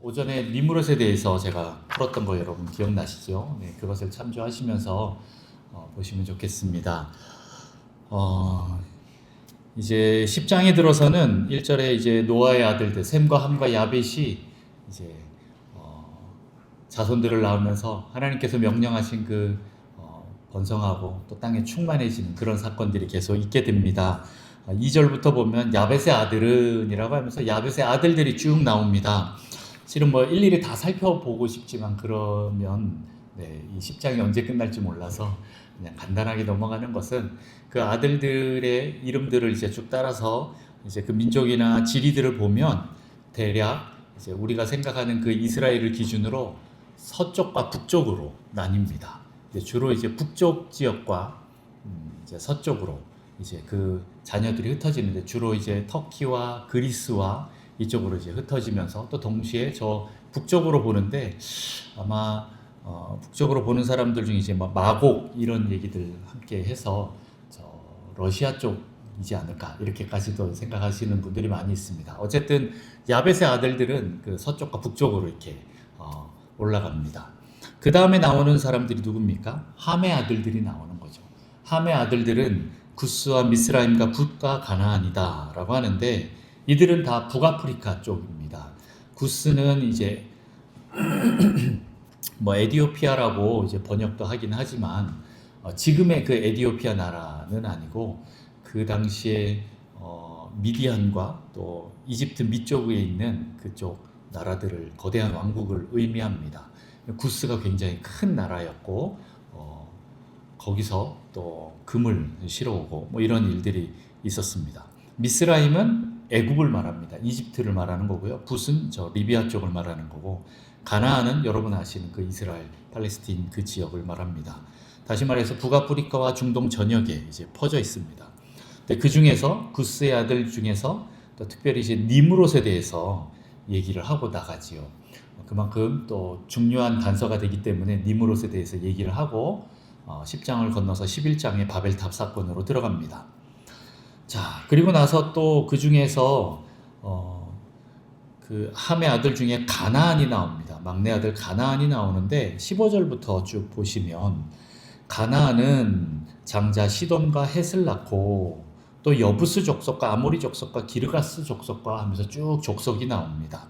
오전에 니무롯에 대해서 제가 풀었던 거 여러분 기억나시죠? 네, 그것을 참조하시면서 보시면 좋겠습니다. 어, 이제 10장에 들어서는 1절에 이제 노아의 아들들 셈과 함과 야벳이 이제 자손들을 낳으면서 하나님께서 명령하신 그 번성하고 또 땅에 충만해지는 그런 사건들이 계속 있게 됩니다. 2절부터 보면 야벳의 아들은이라고 하면서 야벳의 아들들이 쭉 나옵니다. 실은 뭐 일일이 다 살펴보고 싶지만 그러면 이 10장이 언제 끝날지 몰라서 그냥 간단하게 넘어가는 것은 그 아들들의 이름들을 이제 쭉 따라서 이제 그 민족이나 지리들을 보면 대략 이제 우리가 생각하는 그 이스라엘을 기준으로 서쪽과 북쪽으로 나뉩니다. 주로 이제 북쪽 지역과 이제 서쪽으로 이제 그 자녀들이 흩어지는데 주로 이제 터키와 그리스와 이쪽으로 이제 흩어지면서 또 동시에 저 북쪽으로 보는데 아마 북쪽으로 보는 사람들 중에 이제 마곡 이런 얘기들 함께 해서 저 러시아 쪽이지 않을까 이렇게까지도 생각하시는 분들이 많이 있습니다. 어쨌든 야벳의 아들들은 그 서쪽과 북쪽으로 이렇게 올라갑니다. 그 다음에 나오는 사람들이 누굽니까? 함의 아들들이 나오는 거죠. 함의 아들들은 구스와 미스라임과 붓과 가나안이다라고 하는데 이들은 다 북아프리카 쪽입니다. 구스는 이제 뭐 에디오피아라고 이제 번역도 하긴 하지만 지금의 그 에디오피아 나라는 아니고 그 당시에 미디안과 또 이집트 밑쪽에 있는 그쪽 나라들을 거대한 왕국을 의미합니다. 구스가 굉장히 큰 나라였고 거기서 또 금을 실어오고 뭐 이런 일들이 있었습니다. 미스라임은 애굽을 말합니다. 이집트를 말하는 거고요. 붓은 저 리비아 쪽을 말하는 거고 가나안은 여러분 아시는 그 이스라엘, 팔레스틴 그 지역을 말합니다. 다시 말해서 북아프리카와 중동 전역에 이제 퍼져 있습니다. 근데 그 중에서 구스의 아들 중에서 또 특별히 이제 니므롯에 대해서 얘기를 하고 나가지요. 그만큼 또 중요한 단서가 되기 때문에 니므롯에 대해서 얘기를 하고 10장을 건너서 11장의 바벨탑 사건으로 들어갑니다. 자, 그리고 나서 또 그 중에서 그 함의 아들 중에 가나안이 나옵니다. 막내 아들 가나안이 나오는데 15절부터 쭉 보시면 가나안은 장자 시돈과 헷을 낳고 또 여부스 족속과 아모리 족속과 기르가스 족속과 하면서 쭉 족속이 나옵니다.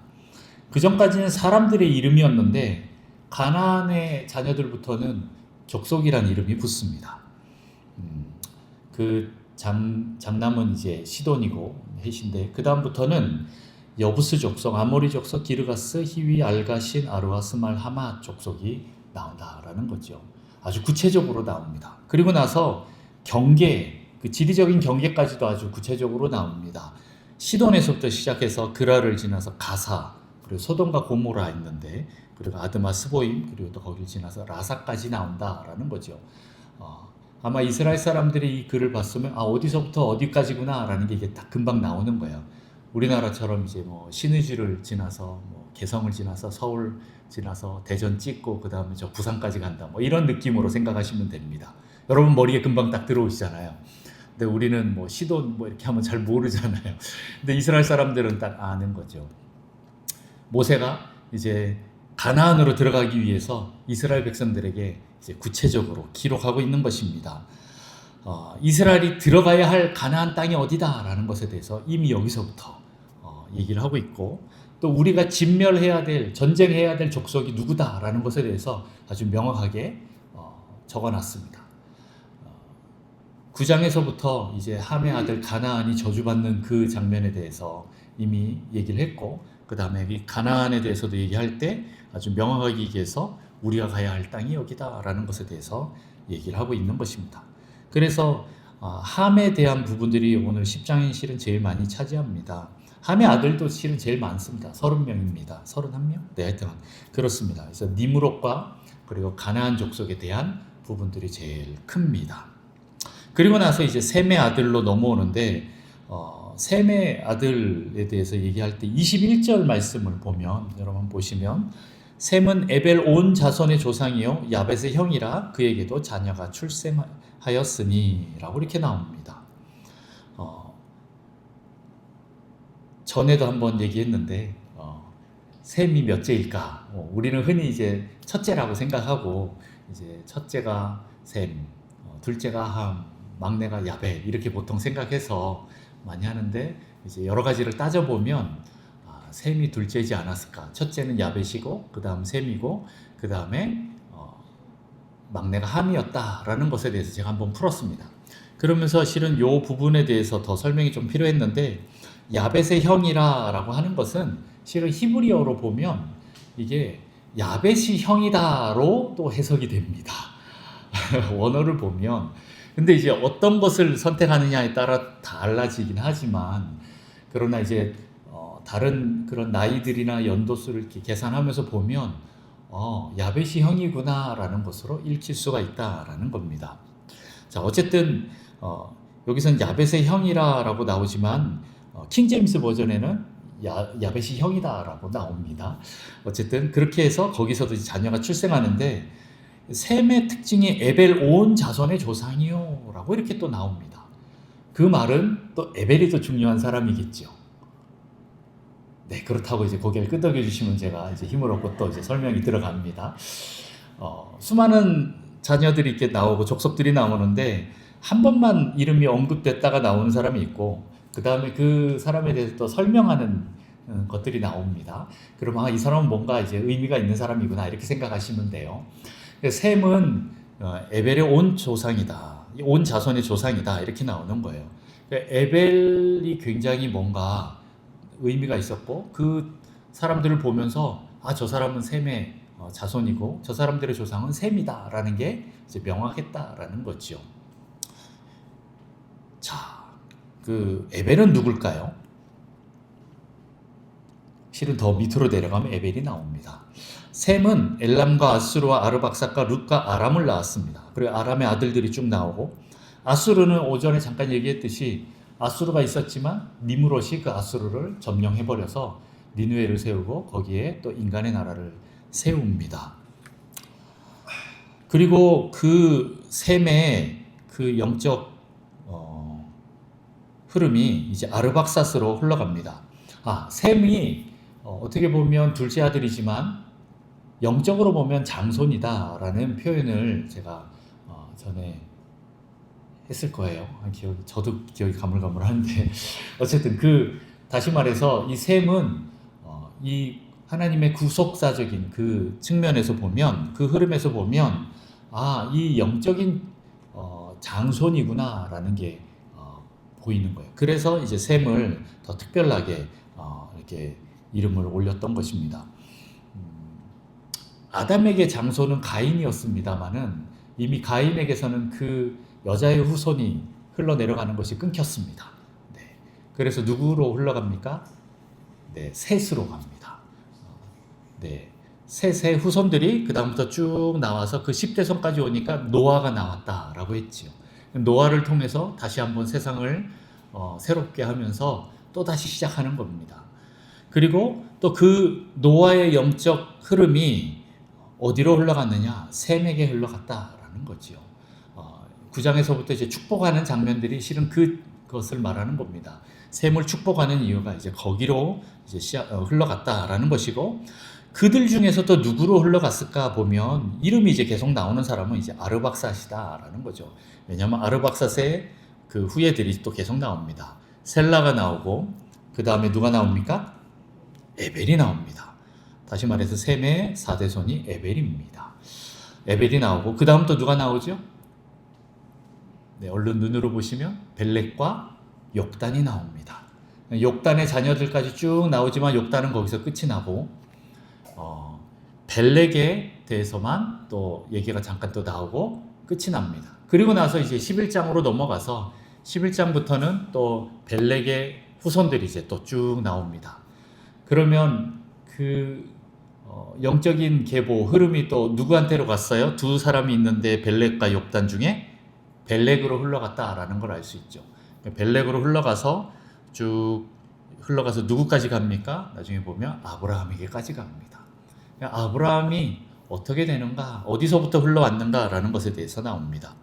그 전까지는 사람들의 이름이었는데 가나안의 자녀들부터는 족속이라는 이름이 붙습니다. 그 장남은 이제 시돈이고 헷인데 그 다음부터는 여부스 족속, 아모리 족속, 기르가스, 히위, 알가신, 아르와, 스말, 하마 족속이 나온다라는 거죠. 아주 구체적으로 나옵니다. 그리고 나서 경계, 그 지리적인 경계까지도 아주 구체적으로 나옵니다. 시돈에서부터 시작해서 그라를 지나서 가사, 그리고 소돔과 고모라 있는데, 그리고 아드마 스보임, 그리고 또 거기를 지나서 라사까지 나온다라는 거죠. 아마 이스라엘 사람들이 이 글을 봤으면 어디서부터 어디까지구나라는 게 이게 딱 금방 나오는 거예요. 우리나라처럼 이제 뭐 신의주를 지나서 뭐 개성을 지나서 서울 지나서 대전 찍고 그 다음에 저 부산까지 간다 뭐 이런 느낌으로 생각하시면 됩니다. 여러분 머리에 금방 딱 들어오시잖아요. 근데 우리는 뭐 시돈 뭐 이렇게 하면 잘 모르잖아요. 근데 이스라엘 사람들은 딱 아는 거죠. 모세가 이제 가나안으로 들어가기 위해서 이스라엘 백성들에게 이제 구체적으로 기록하고 있는 것입니다. 이스라엘이 들어가야 할 가나안 땅이 어디다라는 것에 대해서 이미 여기서부터 얘기를 하고 있고 또 우리가 진멸해야 될 전쟁해야 될 족속이 누구다라는 것에 대해서 아주 명확하게 적어놨습니다. 9장에서부터 이제 함의 아들 가나안이 저주받는 그 장면에 대해서 이미 얘기를 했고 그 다음에 이 가나안에 대해서도 얘기할 때 아주 명확하게 얘기해서 우리가 가야 할 땅이 여기다라는 것에 대해서 얘기를 하고 있는 것입니다. 그래서 함에 대한 부분들이 오늘 10장인 실은 제일 많이 차지합니다. 함의 아들도 실은 제일 많습니다. 30명입니다. 31명? 네, 하여튼 그렇습니다. 그래서 니므롯과 그리고 가나안 족속에 대한 부분들이 제일 큽니다. 그리고 나서 이제 셈의 아들로 넘어오는데 셈의 아들에 대해서 얘기할 때 21절 말씀을 보면 여러분 보시면 셈은 에벨 온 자손의 조상이요 야벳의 형이라 그에게도 자녀가 출생하였으니 라고 이렇게 나옵니다. 전에도 한번 얘기했는데 셈이 몇째일까? 우리는 흔히 이제 첫째라고 생각하고 이제 첫째가 셈, 둘째가 함, 막내가 야벳 이렇게 보통 생각해서 많이 하는데 이제 여러 가지를 따져보면 셈이 둘째이지 않았을까? 첫째는 야벳이고 그 다음 셈이고 그 다음에 막내가 함이었다라는 것에 대해서 제가 한번 풀었습니다. 그러면서 실은 이 부분에 대해서 더 설명이 좀 필요했는데 야벳의 형이라고 하는 것은 실은 히브리어로 보면 이게 야벳이 형이다로 또 해석이 됩니다. 원어를 보면 근데 이제 어떤 것을 선택하느냐에 따라 달라지긴 하지만 그러나 이제 다른 그런 나이들이나 연도수를 이렇게 계산하면서 보면 야벳이 형이구나라는 것으로 읽힐 수가 있다라는 겁니다. 자, 어쨌든 여기서는 야벳의 형이라고 나오지만 킹제임스 버전에는 야벳이 형이다라고 나옵니다. 어쨌든 그렇게 해서 거기서도 자녀가 출생하는데 셈의 특징이 에벨 온 자손의 조상이요라고 이렇게 또 나옵니다. 그 말은 또 에벨이 더 중요한 사람이겠죠. 네, 그렇다고 이제 고개를 끄덕여 주시면 제가 이제 힘을 얻고 또 이제 설명이 들어갑니다. 수많은 자녀들이 이렇게 나오고 족속들이 나오는데 한 번만 이름이 언급됐다가 나오는 사람이 있고 그 다음에 그 사람에 대해서 또 설명하는 것들이 나옵니다. 그럼 이 사람은 뭔가 이제 의미가 있는 사람이구나 이렇게 생각하시면 돼요. 셈은 에벨의 온 조상이다, 온 자손의 조상이다 이렇게 나오는 거예요. 에벨이 굉장히 뭔가 의미가 있었고 그 사람들을 보면서 저 사람은 셈의 자손이고 저 사람들의 조상은 셈이다라는 게 이제 명확했다라는 거죠. 자, 그 에벨은 누굴까요? 실은 더 밑으로 내려가면 에벨이 나옵니다. 셈은 엘람과 아수르와 아르박삭과 룻과 아람을 낳았습니다. 그리고 아람의 아들들이 쭉 나오고 아수르는 오전에 잠깐 얘기했듯이 아수르가 있었지만 니므롯이 그 아수르를 점령해버려서 니느웨를 세우고 거기에 또 인간의 나라를 세웁니다. 그리고 그 셈의 그 영적 흐름이 이제 아르박사스로 흘러갑니다. 셈이 어떻게 보면 둘째 아들이지만 영적으로 보면 장손이다라는 표현을 제가 전에 했을 거예요. 저도 기억이 가물가물한데 어쨌든 다시 말해서 이 셈은 이 하나님의 구속사적인 그 측면에서 보면 그 흐름에서 보면 이 영적인 장손이구나라는 게 보이는 거예요. 그래서 이제 셈을 더 특별하게 이렇게 이름을 올렸던 것입니다. 아담에게 장손은 가인이었습니다만은 이미 가인에게서는 그 여자의 후손이 흘러내려가는 것이 끊겼습니다. 네. 그래서 누구로 흘러갑니까? 네, 셋으로 갑니다. 네. 셋의 후손들이 그 다음부터 쭉 나와서 그 10대손까지 오니까 노아가 나왔다라고 했지요. 노아를 통해서 다시 한번 세상을 새롭게 하면서 또 다시 시작하는 겁니다. 그리고 또 그 노아의 영적 흐름이 어디로 흘러갔느냐? 셈에게 흘러갔다라는 거지요. 9장에서부터 이제 축복하는 장면들이 실은 그것을 말하는 겁니다. 셈을 축복하는 이유가 이제 거기로 이제 흘러갔다라는 것이고 그들 중에서 또 누구로 흘러갔을까 보면 이름이 이제 계속 나오는 사람은 이제 아르박사시다라는 거죠. 왜냐하면 아르박사스의 그 후예들이 또 계속 나옵니다. 셀라가 나오고 그 다음에 누가 나옵니까? 에벨이 나옵니다. 다시 말해서 셈의 4대손이 에벨입니다. 에벨이 나오고 그 다음 또 누가 나오죠? 네, 얼른 눈으로 보시면 벨렉과 욕단이 나옵니다. 욕단의 자녀들까지 쭉 나오지만 욕단은 거기서 끝이 나고 벨렉에 대해서만 또 얘기가 잠깐 또 나오고 끝이 납니다. 그리고 나서 이제 11장으로 넘어가서 11장부터는 또 벨렉의 후손들이 이제 또 쭉 나옵니다. 그러면 그 영적인 계보 흐름이 또 누구한테로 갔어요? 두 사람이 있는데 벨렉과 욕단 중에 벨렉으로 흘러갔다라는 걸 알 수 있죠. 벨렉으로 흘러가서 쭉 흘러가서 누구까지 갑니까? 나중에 보면 아브라함에게까지 갑니다. 아브라함이 어떻게 되는가, 어디서부터 흘러왔는가라는 것에 대해서 나옵니다.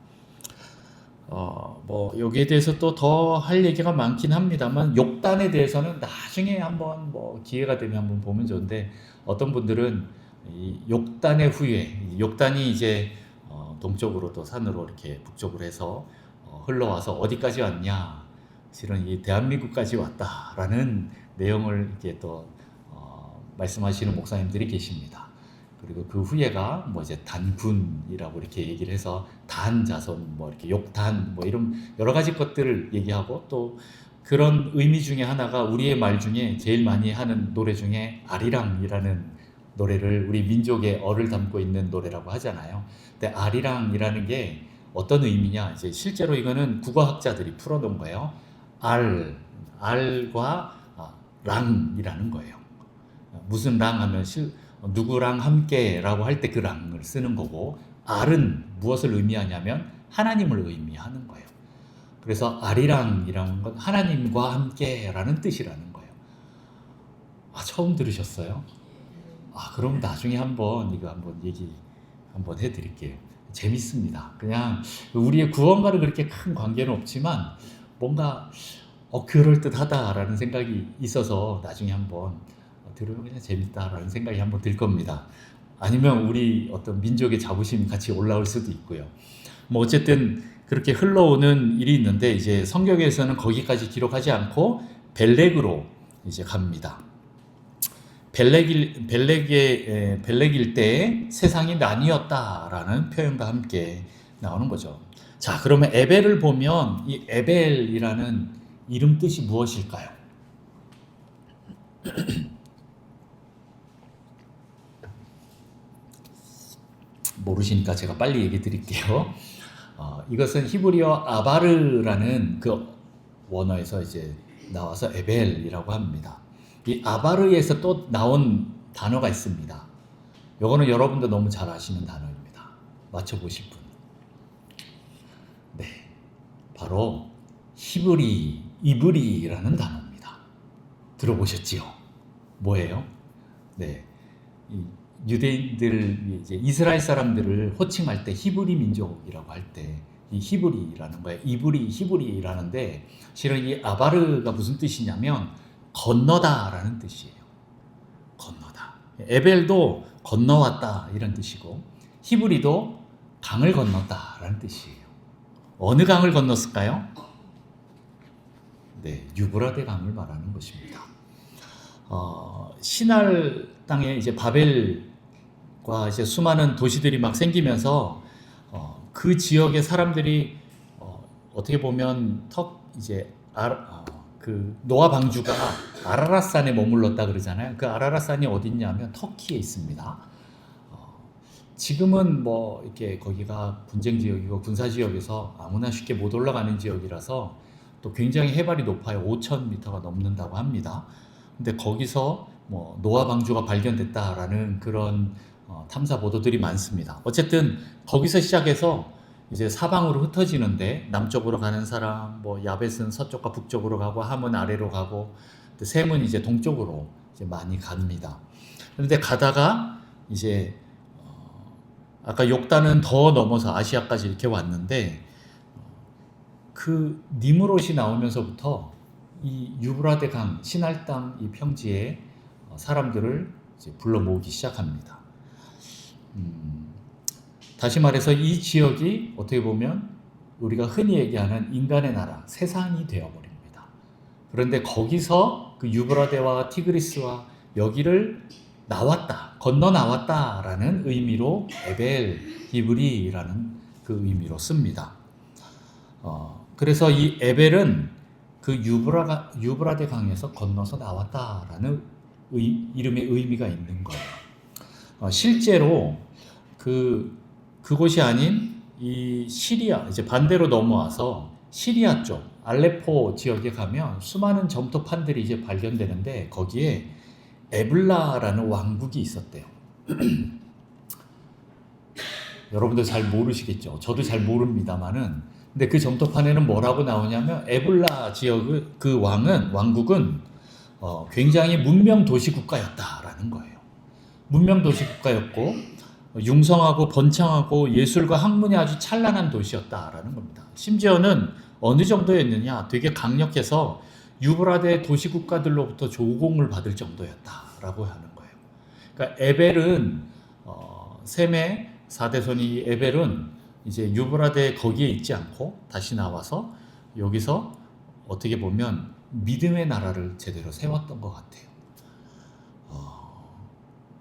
뭐 여기에 대해서 또 더 할 얘기가 많긴 합니다만 욕단에 대해서는 나중에 한번 뭐 기회가 되면 한번 보면 좋은데 어떤 분들은 이 욕단의 후예, 욕단이 이제 동쪽으로 또 산으로 이렇게 북쪽으로 해서 흘러와서 어디까지 왔냐? 실은 이 대한민국까지 왔다라는 내용을 이렇게 또 말씀하시는 목사님들이 계십니다. 그리고 그 후예가 뭐 이제 단군이라고 이렇게 얘기를 해서 단자손 뭐 이렇게 욕단 뭐 이런 여러 가지 것들을 얘기하고 또 그런 의미 중에 하나가 우리의 말 중에 제일 많이 하는 노래 중에 아리랑이라는 노래를 우리 민족의 어를 담고 있는 노래라고 하잖아요. 근데 아리랑이라는 게 어떤 의미냐? 이제 실제로 이거는 국어학자들이 풀어놓은 거예요. 알과 랑이라는 거예요. 무슨 랑 하면 누구랑 함께라고 할 때 그 랑을 쓰는 거고 알은 무엇을 의미하냐면 하나님을 의미하는 거예요. 그래서 아리랑이라는 건 하나님과 함께라는 뜻이라는 거예요. 처음 들으셨어요? 그럼 나중에 한번 이거 한번 얘기 한번 해드릴게요. 재밌습니다. 그냥 우리의 구원과는 그렇게 큰 관계는 없지만 뭔가 그럴듯하다라는 생각이 있어서 나중에 한번 들으면 그냥 재밌다라는 생각이 한번 들 겁니다. 아니면 우리 어떤 민족의 자부심이 같이 올라올 수도 있고요. 뭐 어쨌든 그렇게 흘러오는 일이 있는데 이제 성경에서는 거기까지 기록하지 않고 벨렉으로 이제 갑니다. 벨렉일 때 세상이 나뉘었다라는 표현과 함께 나오는 거죠. 자, 그러면 에벨을 보면 이 에벨이라는 이름 뜻이 무엇일까요? 모르시니까 제가 빨리 얘기 드릴게요. 이것은 히브리어 아바르라는 그 원어에서 이제 나와서 에벨이라고 합니다. 이 아바르에서 또 나온 단어가 있습니다. 요거는 여러분도 너무 잘 아시는 단어입니다. 맞춰보실 분. 네, 바로 이브리라는 단어입니다. 들어보셨지요? 뭐예요? 네, 유대인들 이제 이스라엘 사람들을 호칭할 때 히브리 민족이라고 할 때 이 히브리라는 거예요. 히브리라는데 실은 이 아바르가 무슨 뜻이냐면 건너다라는 뜻이에요. 건너다. 에벨도 건너왔다 이런 뜻이고 히브리도 강을 건넜다라는 뜻이에요. 어느 강을 건넜을까요? 네, 유브라데 강을 말하는 것입니다. 신할 땅에 이제 바벨과 이제 수많은 도시들이 막 생기면서 그 지역의 사람들이 어떻게 보면 그 노아 방주가 아라랏산에 머물렀다 그러잖아요. 그 아라랏산이 어딨냐면 터키에 있습니다. 지금은 뭐 이렇게 거기가 분쟁 지역이고 군사 지역에서 아무나 쉽게 못 올라가는 지역이라서 또 굉장히 해발이 높아요. 5,000m가 넘는다고 합니다. 근데 거기서 뭐 노아 방주가 발견됐다라는 그런 탐사 보도들이 많습니다. 어쨌든 거기서 시작해서 이제 사방으로 흩어지는데 남쪽으로 가는 사람, 뭐 야벳은 서쪽과 북쪽으로 가고 함은 아래로 가고 셈은 이제 동쪽으로 이제 많이 갑니다. 그런데 가다가 이제 아까 욕단은 더 넘어서 아시아까지 이렇게 왔는데 그 니므롯이 나오면서부터 이 유브라데 강 신할 땅 이 평지에 사람들을 이제 불러 모으기 시작합니다. 다시 말해서 이 지역이 어떻게 보면 우리가 흔히 얘기하는 인간의 나라, 세상이 되어버립니다. 그런데 거기서 그 유브라데와 티그리스와 여기를 나왔다, 건너 나왔다라는 의미로 에벨, 히브리라는 그 의미로 씁니다. 그래서 이 에벨은 그 유브라데 강에서 건너서 나왔다라는 이름의 의미가 있는 거예요. 실제로 그곳이 아닌 이 시리아, 이제 반대로 넘어와서 시리아 쪽 알레포 지역에 가면 수많은 점토판들이 이제 발견되는데 거기에 에블라라는 왕국이 있었대요. 여러분들 잘 모르시겠죠? 저도 잘 모릅니다만은 근데 그 점토판에는 뭐라고 나오냐면 에블라 지역의 그 왕국은 굉장히 문명 도시 국가였다라는 거예요. 문명 도시 국가였고 융성하고 번창하고 예술과 학문이 아주 찬란한 도시였다라는 겁니다. 심지어는 어느 정도였느냐, 되게 강력해서 유브라데 도시국가들로부터 조공을 받을 정도였다라고 하는 거예요. 그러니까 에벨은 셈의 4대손이 에벨은 이제 유브라데 거기에 있지 않고 다시 나와서 여기서 어떻게 보면 믿음의 나라를 제대로 세웠던 것 같아요.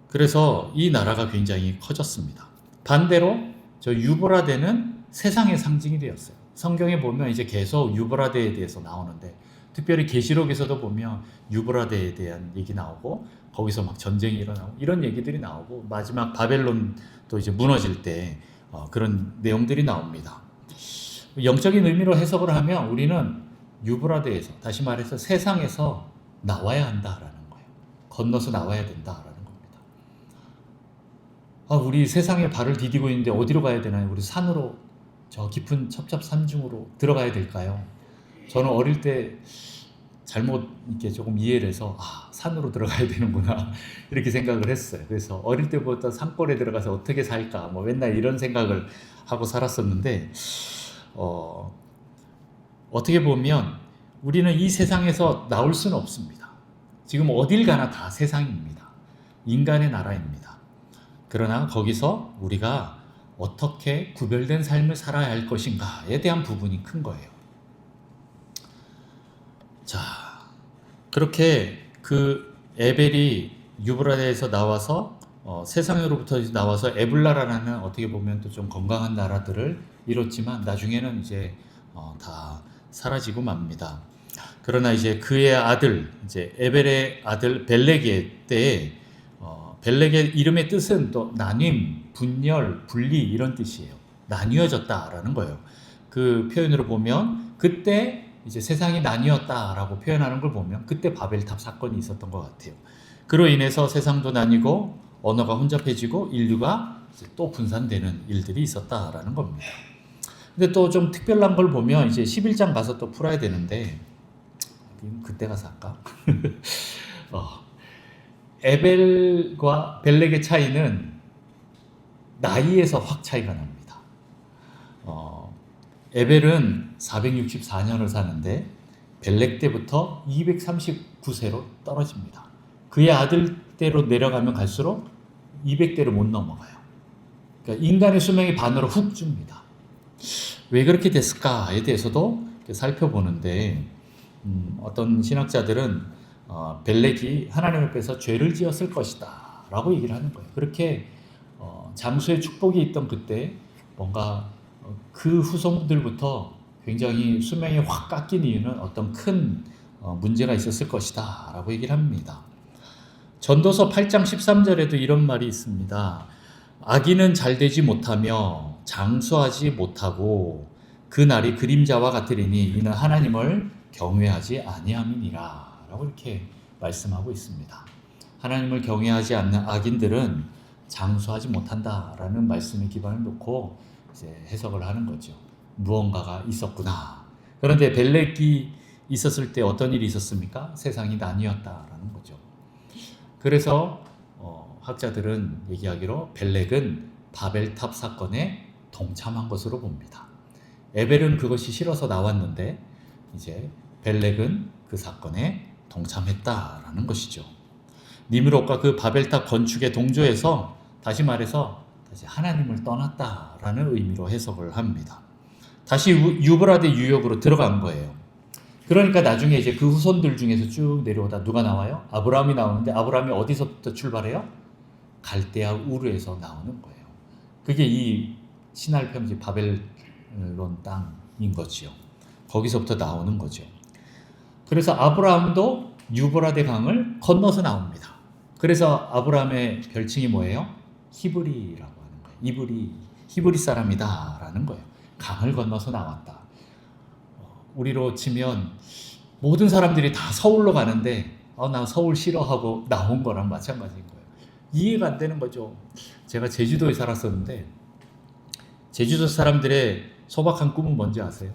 그래서 이 나라가 굉장히 커졌습니다. 반대로 저 유브라데는 세상의 상징이 되었어요. 성경에 보면 이제 계속 유브라데에 대해서 나오는데, 특별히 계시록에서도 보면 유브라데에 대한 얘기 나오고, 거기서 막 전쟁이 일어나고 이런 얘기들이 나오고, 마지막 바벨론도 이제 무너질 때 그런 내용들이 나옵니다. 영적인 의미로 해석을 하면 우리는 유브라데에서, 다시 말해서 세상에서 나와야 한다라는 거예요. 건너서 나와야 된다라는 겁니다. 우리 세상에 발을 디디고 있는데 어디로 가야 되나요? 우리 산으로, 저 깊은 첩첩산중으로 들어가야 될까요? 저는 어릴 때 잘못 이렇게 조금 이해를 해서 산으로 들어가야 되는구나 이렇게 생각을 했어요. 그래서 어릴 때부터 산골에 들어가서 어떻게 살까 뭐 맨날 이런 생각을 하고 살았었는데, 어떻게 보면 우리는 이 세상에서 나올 수는 없습니다. 지금 어딜 가나 다 세상입니다. 인간의 나라입니다. 그러나 거기서 우리가 어떻게 구별된 삶을 살아야 할 것인가에 대한 부분이 큰 거예요. 자, 그렇게 그 에벨이 유브라데에서 나와서 세상으로부터 나와서 에블라라는 어떻게 보면 또 좀 건강한 나라들을 이뤘지만 나중에는 이제 다 사라지고 맙니다. 그러나 이제 그의 아들, 이제 에벨의 아들 벨렉의 때에 벨렉의 이름의 뜻은 또 나뉜, 분열, 분리 이런 뜻이에요. 나뉘어졌다라는 거예요. 그 표현으로 보면 그때 이제 세상이 나뉘었다라고 표현하는 걸 보면 그때 바벨탑 사건이 있었던 것 같아요. 그로 인해서 세상도 나뉘고 언어가 혼잡해지고 인류가 이제 또 분산되는 일들이 있었다라는 겁니다. 근데 또 좀 특별한 걸 보면 이제 11장 가서 또 풀어야 되는데, 그때 가서 할까? 에벨과 벨렉의 차이는 나이에서 확 차이가 납니다. 에벨은 464년을 사는데 벨렉 때부터 239세로 떨어집니다. 그의 아들 때로 내려가면 갈수록 200대로 못 넘어가요. 그러니까 인간의 수명이 반으로 훅 줍니다. 왜 그렇게 됐을까에 대해서도 살펴보는데, 어떤 신학자들은 벨렉이 하나님 앞에서 죄를 지었을 것이다 라고 얘기를 하는 거예요. 그렇게 장수의 축복이 있던 그때 뭔가 그 후손들부터 굉장히 수명이 확 깎인 이유는 어떤 큰 문제가 있었을 것이다 라고 얘기를 합니다. 전도서 8장 13절에도 이런 말이 있습니다. 악인은 잘 되지 못하며 장수하지 못하고 그 날이 그림자와 같으리니 이는 하나님을 경외하지 아니함이니라 라고 이렇게 말씀하고 있습니다. 하나님을 경외하지 않는 악인들은 장수하지 못한다라는 말씀에 기반을 놓고 이제 해석을 하는 거죠. 무언가가 있었구나. 그런데 벨렉이 있었을 때 어떤 일이 있었습니까? 세상이 나뉘었다라는 거죠. 그래서 학자들은 얘기하기로 벨렉은 바벨탑 사건에 동참한 것으로 봅니다. 에벨은 그것이 싫어서 나왔는데 이제 벨렉은 그 사건에 동참했다라는 것이죠. 니므롯과 그 바벨탑 건축에 동조해서 다시 말해서 다시 하나님을 떠났다라는 의미로 해석을 합니다. 다시 유브라데 유역으로 들어간 거예요. 그러니까 나중에 이제 그 후손들 중에서 쭉 내려오다 누가 나와요? 아브라함이 나오는데 아브라함이 어디서부터 출발해요? 갈대아 우르에서 나오는 거예요. 그게 이 시날 평지 바벨론 땅인 거지요. 거기서부터 나오는 거죠. 그래서 아브라함도 유브라데 강을 건너서 나옵니다. 그래서 아브라함의 별칭이 뭐예요? 히브리라고 하는 거예요. 히브리 사람이다라는 거예요. 강을 건너서 나왔다. 우리로 치면 모든 사람들이 다 서울로 가는데 나 서울 싫어하고 나온 거랑 마찬가지인 거예요. 이해가 안 되는 거죠. 제가 제주도에 살았었는데 제주도 사람들의 소박한 꿈은 뭔지 아세요?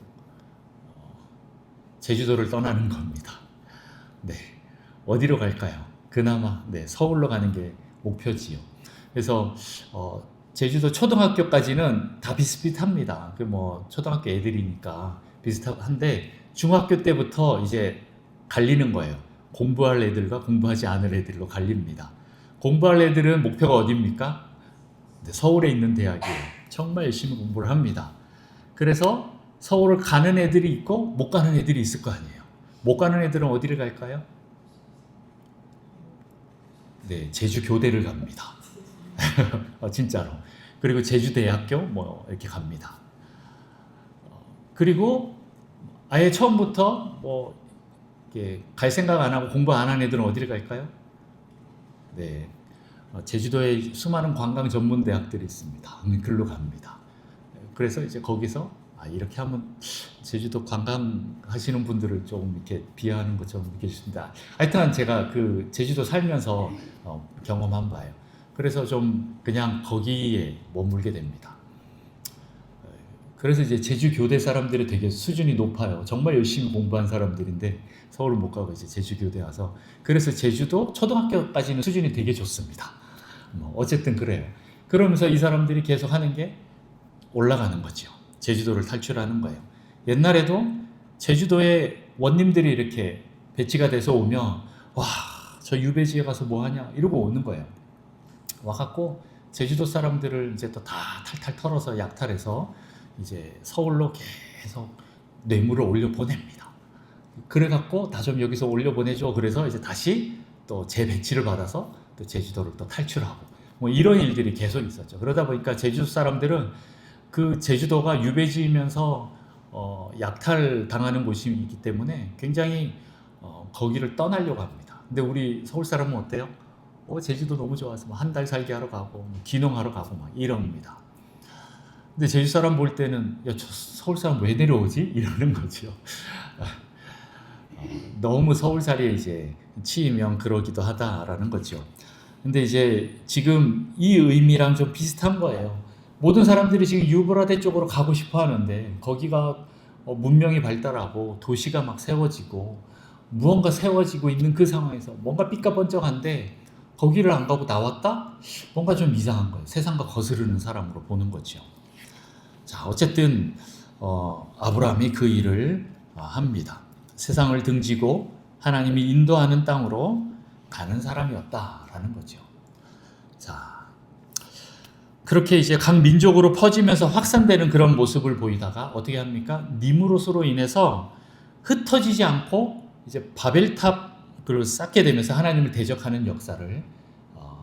제주도를 떠나는 겁니다. 네, 어디로 갈까요? 그나마 서울로 가는 게 목표지요. 그래서 제주도 초등학교까지는 다 비슷비슷합니다. 그 뭐 초등학교 애들이니까 비슷한데 중학교 때부터 이제 갈리는 거예요. 공부할 애들과 공부하지 않을 애들로 갈립니다. 공부할 애들은 목표가 어디입니까? 네, 서울에 있는 대학이에요. 정말 열심히 공부를 합니다. 그래서 서울을 가는 애들이 있고 못 가는 애들이 있을 거 아니에요. 못 가는 애들은 어디를 갈까요? 네, 제주교대를 갑니다. 진짜로. 그리고 제주대학교 뭐 이렇게 갑니다. 그리고 아예 처음부터 뭐 이렇게 갈 생각 안 하고 공부 안 하는 애들은 어디를 갈까요? 네, 제주도에 수많은 관광 전문 대학들이 있습니다. 글로 갑니다. 그래서 이제 거기서 이렇게 하면 제주도 관광하시는 분들을 조금 이렇게 비하하는 것처럼 느껴지십니다. 하여튼 제가 그 제주도 살면서 경험한 바예요. 그래서 좀 그냥 거기에 머물게 됩니다. 그래서 이제 제주 교대 사람들이 되게 수준이 높아요. 정말 열심히 공부한 사람들인데 서울을 못 가고 이제 제주 교대 와서, 그래서 제주도 초등학교까지는 수준이 되게 좋습니다. 뭐 어쨌든 그래요. 그러면서 이 사람들이 계속 하는 게 올라가는 거죠. 제주도를 탈출하는 거예요. 옛날에도 제주도에 원님들이 이렇게 배치가 돼서 오면 와, 저 유배지에 가서 뭐 하냐 이러고 오는 거예요. 와갖고 제주도 사람들을 이제 또 다 탈탈 털어서 약탈해서 이제 서울로 계속 뇌물을 올려 보냅니다. 그래갖고 나 좀 여기서 올려 보내줘. 그래서 이제 다시 또 재배치를 받아서 또 제주도를 또 탈출하고 뭐 이런 일들이 계속 있었죠. 그러다 보니까 제주도 사람들은 그 제주도가 유배지이면서 약탈 당하는 곳이기 때문에 굉장히 거기를 떠나려고 합니다. 근데 우리 서울 사람은 어때요? 제주도 너무 좋아서 뭐 한 달 살기 하러 가고 뭐 귀농하러 가고 막 이럽니다. 근데 제주 사람 볼 때는 야, 저 서울 사람 왜 내려오지? 이러는 거죠. 너무 서울살이에 이제 치이면 그러기도 하다라는 거죠. 근데 이제 지금 이 의미랑 좀 비슷한 거예요. 모든 사람들이 지금 유브라데 쪽으로 가고 싶어 하는데 거기가 문명이 발달하고 도시가 막 세워지고 무언가 세워지고 있는 그 상황에서 뭔가 삐까번쩍한데 거기를 안 가고 나왔다? 뭔가 좀 이상한 거예요. 세상과 거스르는 사람으로 보는 거죠. 자, 어쨌든 아브라함이 그 일을 합니다. 세상을 등지고 하나님이 인도하는 땅으로 가는 사람이었다라는 거죠. 자, 그렇게 이제 각 민족으로 퍼지면서 확산되는 그런 모습을 보이다가 어떻게 합니까? 니무롯으로 인해서 흩어지지 않고 이제 바벨탑을 쌓게 되면서 하나님을 대적하는 역사를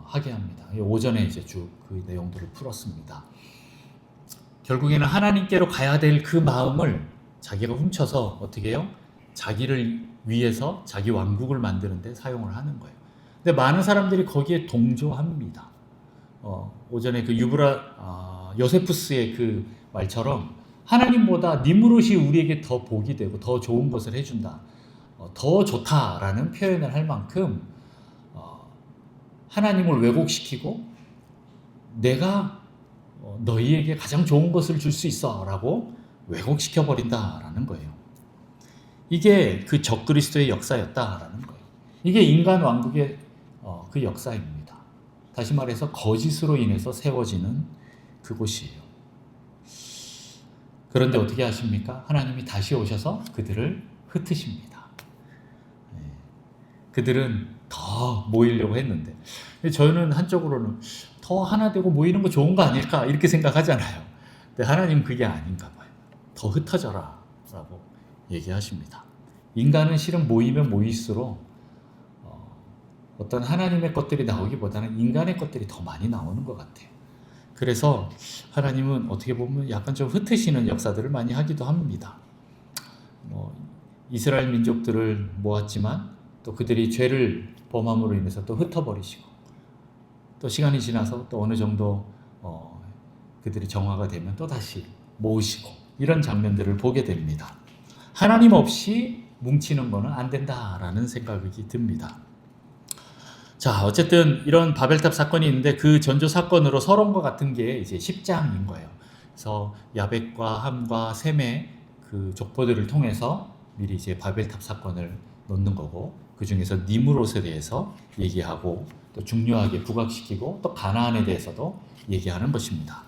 하게 합니다. 오전에 이제 쭉 그 내용들을 풀었습니다. 결국에는 하나님께로 가야 될 그 마음을 자기가 훔쳐서 어떻게 해요? 자기를 위해서 자기 왕국을 만드는데 사용을 하는 거예요. 근데 많은 사람들이 거기에 동조합니다. 오전에 그 요세푸스의 그 말처럼 하나님보다 니무롯이 우리에게 더 복이 되고 더 좋은 것을 해준다, 더 좋다라는 표현을 할 만큼 하나님을 왜곡시키고 내가 너희에게 가장 좋은 것을 줄 수 있어 라고 왜곡시켜 버린다라는 거예요. 이게 그 적그리스도의 역사였다라는 거예요. 이게 인간 왕국의 그 역사입니다. 다시 말해서 거짓으로 인해서 세워지는 그곳이에요. 그런데 어떻게 하십니까? 하나님이 다시 오셔서 그들을 흩으십니다. 그들은 더 모이려고 했는데 저는 한쪽으로는 더 하나 되고 모이는 거 좋은 거 아닐까 이렇게 생각하잖아요. 근데 하나님은 그게 아닌가 봐요. 더 흩어져라 라고 얘기하십니다. 인간은 실은 모이면 모일수록 어떤 하나님의 것들이 나오기보다는 인간의 것들이 더 많이 나오는 것 같아요. 그래서 하나님은 어떻게 보면 약간 좀 흩으시는 역사들을 많이 하기도 합니다. 이스라엘 민족들을 모았지만 또 그들이 죄를 범함으로 인해서 또 흩어버리시고 또 시간이 지나서 또 어느 정도 그들이 정화가 되면 또 다시 모으시고 이런 장면들을 보게 됩니다. 하나님 없이 뭉치는 거는 안 된다라는 생각이 듭니다. 자, 어쨌든 이런 바벨탑 사건이 있는데 그 전조 사건으로 서론과 같은 게 이제 10장인 거예요. 그래서 야벳과 함과 셈의 그 족보들을 통해서 미리 이제 바벨탑 사건을 놓는 거고, 그 중에서 니므롯에 대해서 얘기하고 또 중요하게 부각시키고 또 가나안에 대해서도 얘기하는 것입니다.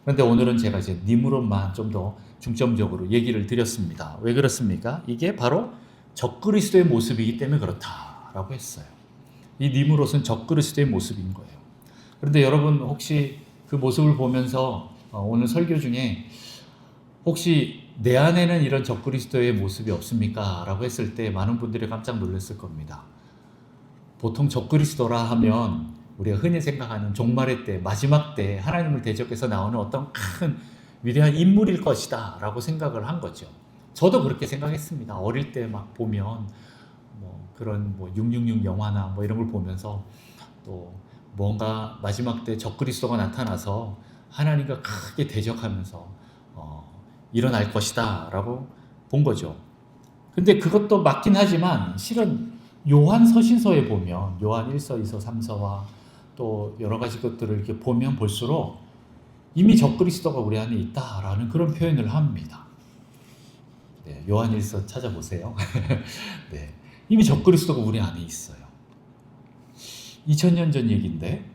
그런데 오늘은 제가 이제 니므롯만 좀 더 중점적으로 얘기를 드렸습니다. 왜 그렇습니까? 이게 바로 적그리스도의 모습이기 때문에 그렇다라고 했어요. 이 니므롯은 적그리스도의 모습인 거예요. 그런데 여러분 혹시 그 모습을 보면서 오늘 설교 중에 혹시 내 안에는 이런 적그리스도의 모습이 없습니까? 라고 했을 때 많은 분들이 깜짝 놀랐을 겁니다. 보통 적그리스도라 하면 우리가 흔히 생각하는 종말의 때, 마지막 때 하나님을 대적해서 나오는 어떤 큰 위대한 인물일 것이다 라고 생각을 한 거죠. 저도 그렇게 생각했습니다. 어릴 때 막 보면 그런 666 영화나 이런 걸 보면서 또 뭔가 마지막 때 적그리스도가 나타나서 하나님과 크게 대적하면서 일어날 것이다 라고 본 거죠. 근데 그것도 맞긴 하지만 실은 요한 서신서에 보면 요한 1서, 2서, 3서와 또 여러 가지 것들을 이렇게 보면 볼수록 이미 적그리스도가 우리 안에 있다라는 그런 표현을 합니다. 네, 요한 1서 찾아보세요. 네, 이미 적그리스도가 우리 안에 있어요. 2000년 전 얘기인데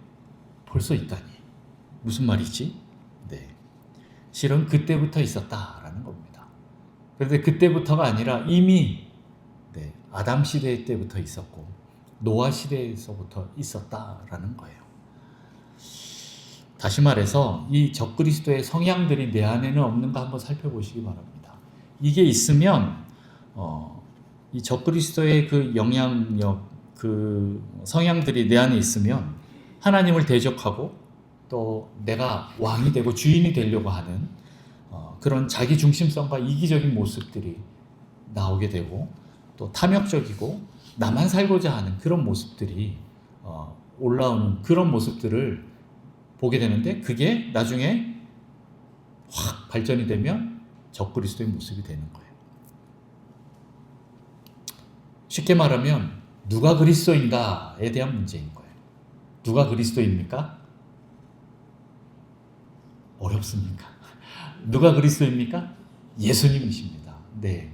벌써 있다니. 무슨 말이지? 네, 실은 그때부터 있었다라는 겁니다. 그런데 그때부터가 아니라 이미 아담 시대 때부터 있었고 노아 시대에서부터 있었다라는 거예요. 다시 말해서 이 적그리스도의 성향들이 내 안에는 없는가 한번 살펴보시기 바랍니다. 이게 있으면 이 적그리스도의 그 영향력, 그 성향들이 내 안에 있으면 하나님을 대적하고 또 내가 왕이 되고 주인이 되려고 하는 그런 자기 중심성과 이기적인 모습들이 나오게 되고 또 탐욕적이고 나만 살고자 하는 그런 모습들이 올라오는 그런 모습들을 보게 되는데 그게 나중에 확 발전이 되면 적그리스도의 모습이 되는 거예요. 쉽게 말하면 누가 그리스도인가에 대한 문제인 거예요. 누가 그리스도입니까? 어렵습니까? 누가 그리스도입니까? 예수님이십니다. 네.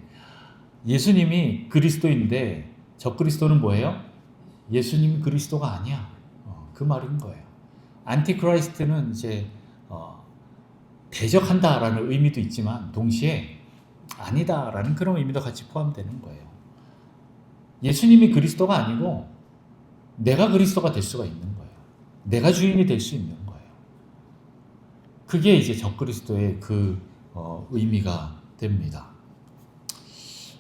예수님이 그리스도인데 적그리스도는 뭐예요? 예수님이 그리스도가 아니야. 그 말인 거예요. 안티크라이스트는 이제 대적한다라는 의미도 있지만 동시에 아니다라는 그런 의미도 같이 포함되는 거예요. 예수님이 그리스도가 아니고 내가 그리스도가 될 수가 있는 거예요. 내가 주인이 될 수 있는 거예요. 그게 이제 적그리스도의 그 의미가 됩니다.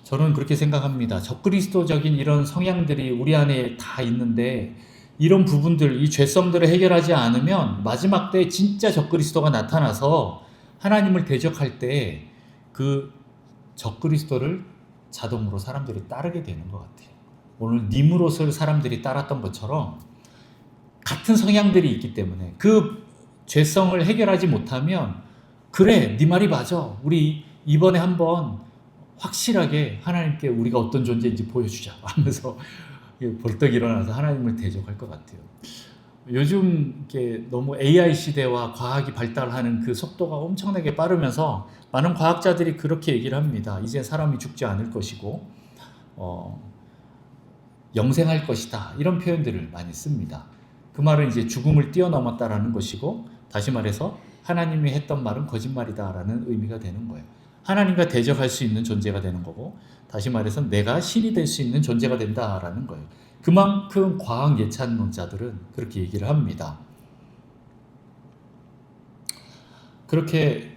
저는 그렇게 생각합니다. 적그리스도적인 이런 성향들이 우리 안에 다 있는데 이런 부분들, 이 죄성들을 해결하지 않으면 마지막 때 진짜 적그리스도가 나타나서 하나님을 대적할 때 그 적그리스도를 자동으로 사람들이 따르게 되는 것 같아요. 오늘 니므롯을 사람들이 따랐던 것처럼 같은 성향들이 있기 때문에 그 죄성을 해결하지 못하면 그래, 네 말이 맞아. 우리 이번에 한번 확실하게 하나님께 우리가 어떤 존재인지 보여주자 하면서 벌떡 일어나서 하나님을 대적할 것 같아요. 요즘 이게 너무 AI 시대와 과학이 발달하는 그 속도가 엄청나게 빠르면서 많은 과학자들이 그렇게 얘기를 합니다. 이제 사람이 죽지 않을 것이고 영생할 것이다. 이런 표현들을 많이 씁니다. 그 말은 이제 죽음을 뛰어넘었다라는 것이고 다시 말해서 하나님이 했던 말은 거짓말이다라는 의미가 되는 거예요. 하나님과 대적할 수 있는 존재가 되는 거고 다시 말해서 내가 신이 될 수 있는 존재가 된다라는 거예요. 그만큼 과학 예찬론자들은 그렇게 얘기를 합니다. 그렇게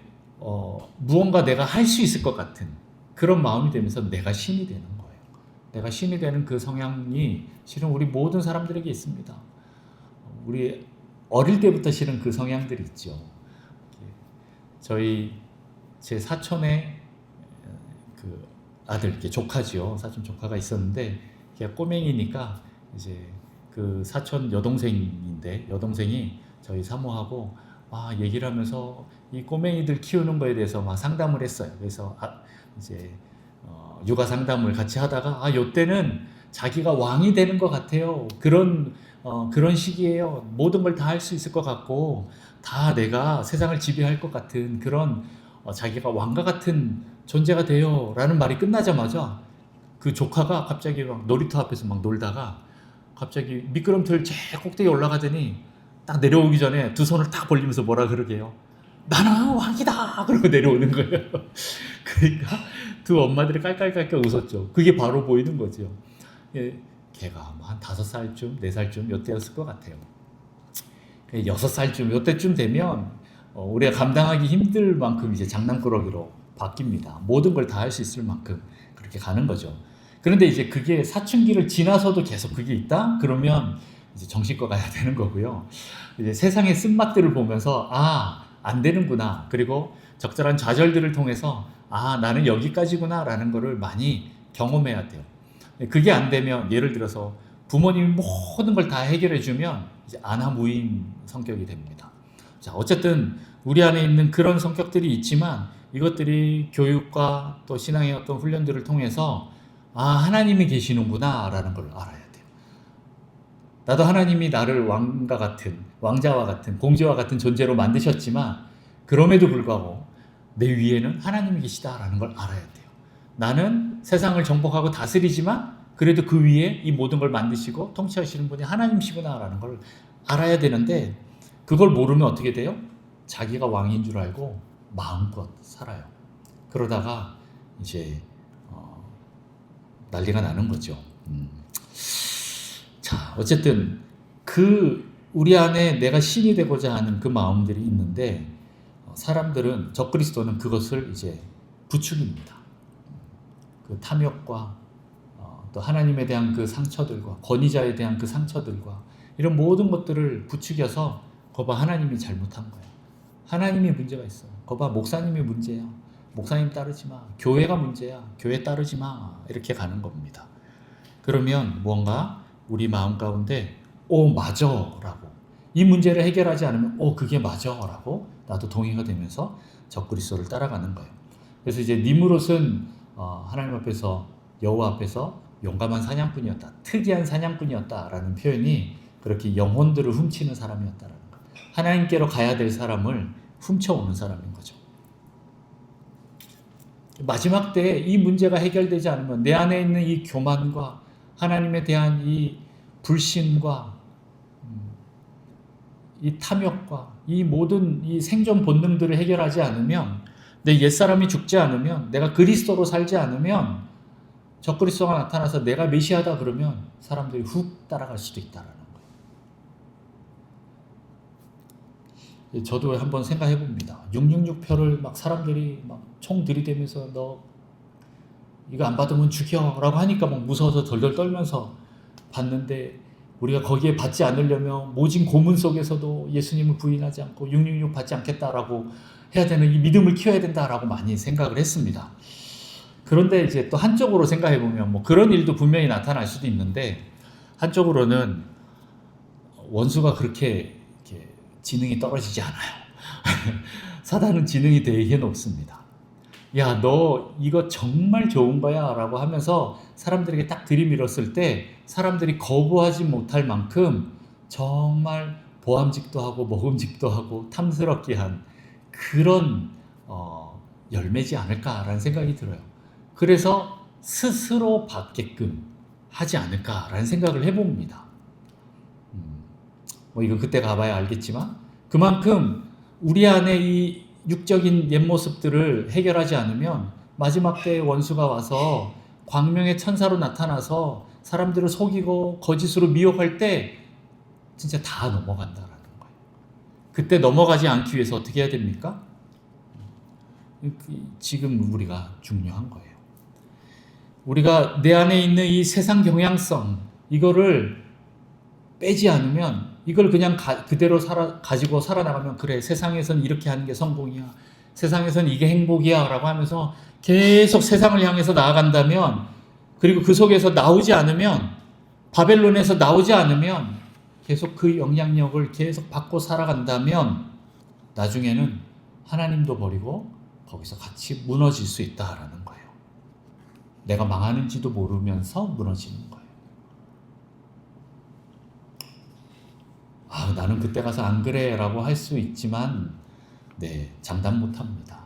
무언가 내가 할 수 있을 것 같은 그런 마음이 되면서 내가 신이 되는 거예요. 내가 신이 되는 그 성향이 실은 우리 모든 사람들에게 있습니다. 우리 어릴 때부터 실은 그 성향들이 있죠. 제 사촌의 그 아들, 조카지요. 사촌 조카가 있었는데 걔가 꼬맹이니까 이제 그 사촌 여동생인데 여동생이 저희 사모하고 얘기를 하면서 이 꼬맹이들 키우는 거에 대해서 막 상담을 했어요. 그래서 이제 육아 상담을 같이 하다가 요때는 자기가 왕이 되는 것 같아요. 그런 시기예요. 모든 걸 다 할 수 있을 것 같고 다 내가 세상을 지배할 것 같은 그런 자기가 왕과 같은 존재가 돼요 라는 말이 끝나자마자 그 조카가 갑자기 막 놀이터 앞에서 막 놀다가 갑자기 미끄럼틀 제일 꼭대기 올라가더니 딱 내려오기 전에 두 손을 딱 벌리면서 뭐라 그러게요. 나는 왕이다! 그러고 내려오는 거예요. 그러니까 두 엄마들이 깔깔깔깔 웃었죠. 그게 바로 보이는 거죠. 예, 걔가 뭐 한 5살쯤, 4살쯤 요때였을 것 같아요. 6살쯤 요때쯤 되면 우리가 감당하기 힘들 만큼 이제 장난꾸러기로 바뀝니다. 모든 걸 다 할 수 있을 만큼 그렇게 가는 거죠. 그런데 이제 그게 사춘기를 지나서도 계속 그게 있다? 그러면 이제 정신과 가야 되는 거고요. 이제 세상의 쓴맛들을 보면서 안 되는구나. 그리고 적절한 좌절들을 통해서 나는 여기까지구나 라는 거를 많이 경험해야 돼요. 그게 안 되면 예를 들어서 부모님이 모든 걸 다 해결해 주면 이제 안하무인 성격이 됩니다. 자, 어쨌든 우리 안에 있는 그런 성격들이 있지만 이것들이 교육과 또 신앙의 어떤 훈련들을 통해서 하나님이 계시는구나 라는 걸 알아야 돼요. 나도 하나님이 나를 왕과 같은, 왕자와 같은, 공주와 같은 존재로 만드셨지만 그럼에도 불구하고 내 위에는 하나님이 계시다라는 걸 알아야 돼요. 나는 세상을 정복하고 다스리지만 그래도 그 위에 이 모든 걸 만드시고 통치하시는 분이 하나님이시구나라는 걸 알아야 되는데 그걸 모르면 어떻게 돼요? 자기가 왕인 줄 알고 마음껏 살아요. 그러다가 이제 난리가 나는 거죠. 자, 어쨌든 우리 안에 내가 신이 되고자 하는 그 마음들이 있는데 사람들은 적그리스도는 그것을 이제 부추깁니다. 그 탐욕과 또 하나님에 대한 그 상처들과 권위자에 대한 그 상처들과 이런 모든 것들을 부추겨서 거봐 하나님이 잘못한 거야. 하나님이 문제가 있어. 거봐 목사님이 문제야. 목사님 따르지 마. 교회가 문제야. 교회 따르지 마. 이렇게 가는 겁니다. 그러면 뭔가 우리 마음 가운데 맞아 라고 이 문제를 해결하지 않으면 그게 맞아 라고 나도 동의가 되면서 적그리스도를 따라가는 거예요. 그래서 이제 니므롯은 하나님 앞에서 여호와 앞에서 용감한 사냥꾼이었다. 특이한 사냥꾼이었다라는 표현이 그렇게 영혼들을 훔치는 사람이었다라는 거. 하나님께로 가야 될 사람을 훔쳐오는 사람인 거죠. 마지막 때에 이 문제가 해결되지 않으면 내 안에 있는 이 교만과 하나님에 대한 이 불신과 이 탐욕과 이 모든 이 생존 본능들을 해결하지 않으면 내 옛사람이 죽지 않으면 내가 그리스도로 살지 않으면 적그리스도가 나타나서 내가 메시아다 그러면 사람들이 훅 따라갈 수도 있다라는 거예요. 저도 한번 생각해 봅니다. 666표를 막 사람들이 막 총 들이대면서 너 이거 안 받으면 죽여라고 하니까 막 무서워서 덜덜 떨면서 받는데 우리가 거기에 받지 않으려면 모진 고문 속에서도 예수님을 부인하지 않고 666 받지 않겠다라고 해야 되는 이 믿음을 키워야 된다라고 많이 생각을 했습니다. 그런데 이제 또 한쪽으로 생각해 보면 뭐 그런 일도 분명히 나타날 수도 있는데 한쪽으로는 원수가 그렇게 이렇게 지능이 떨어지지 않아요. 사단은 지능이 되게 높습니다. 야, 너 이거 정말 좋은 거야 라고 하면서 사람들에게 딱 들이밀었을 때 사람들이 거부하지 못할 만큼 정말 보암직도 하고 먹음직도 하고 탐스럽게 한 그런 열매지 않을까라는 생각이 들어요. 그래서 스스로 받게끔 하지 않을까라는 생각을 해봅니다. 뭐 이건 그때 가봐야 알겠지만 그만큼 우리 안에 이 육적인 옛 모습들을 해결하지 않으면 마지막 때에 원수가 와서 광명의 천사로 나타나서 사람들을 속이고 거짓으로 미혹할 때 진짜 다 넘어간다라는 거예요. 그때 넘어가지 않기 위해서 어떻게 해야 됩니까? 지금 우리가 중요한 거예요. 우리가 내 안에 있는 이 세상 경향성 이거를 빼지 않으면 이걸 그냥 그대로 가지고 살아나가면 그래 세상에선 이렇게 하는 게 성공이야. 세상에선 이게 행복이야 라고 하면서 계속 세상을 향해서 나아간다면 그리고 그 속에서 나오지 않으면 바벨론에서 나오지 않으면 계속 그 영향력을 계속 받고 살아간다면 나중에는 하나님도 버리고 거기서 같이 무너질 수 있다라는 거예요. 내가 망하는지도 모르면서 무너지는 거예요. 나는 그때 가서 안 그래 라고 할 수 있지만 장담 못 합니다.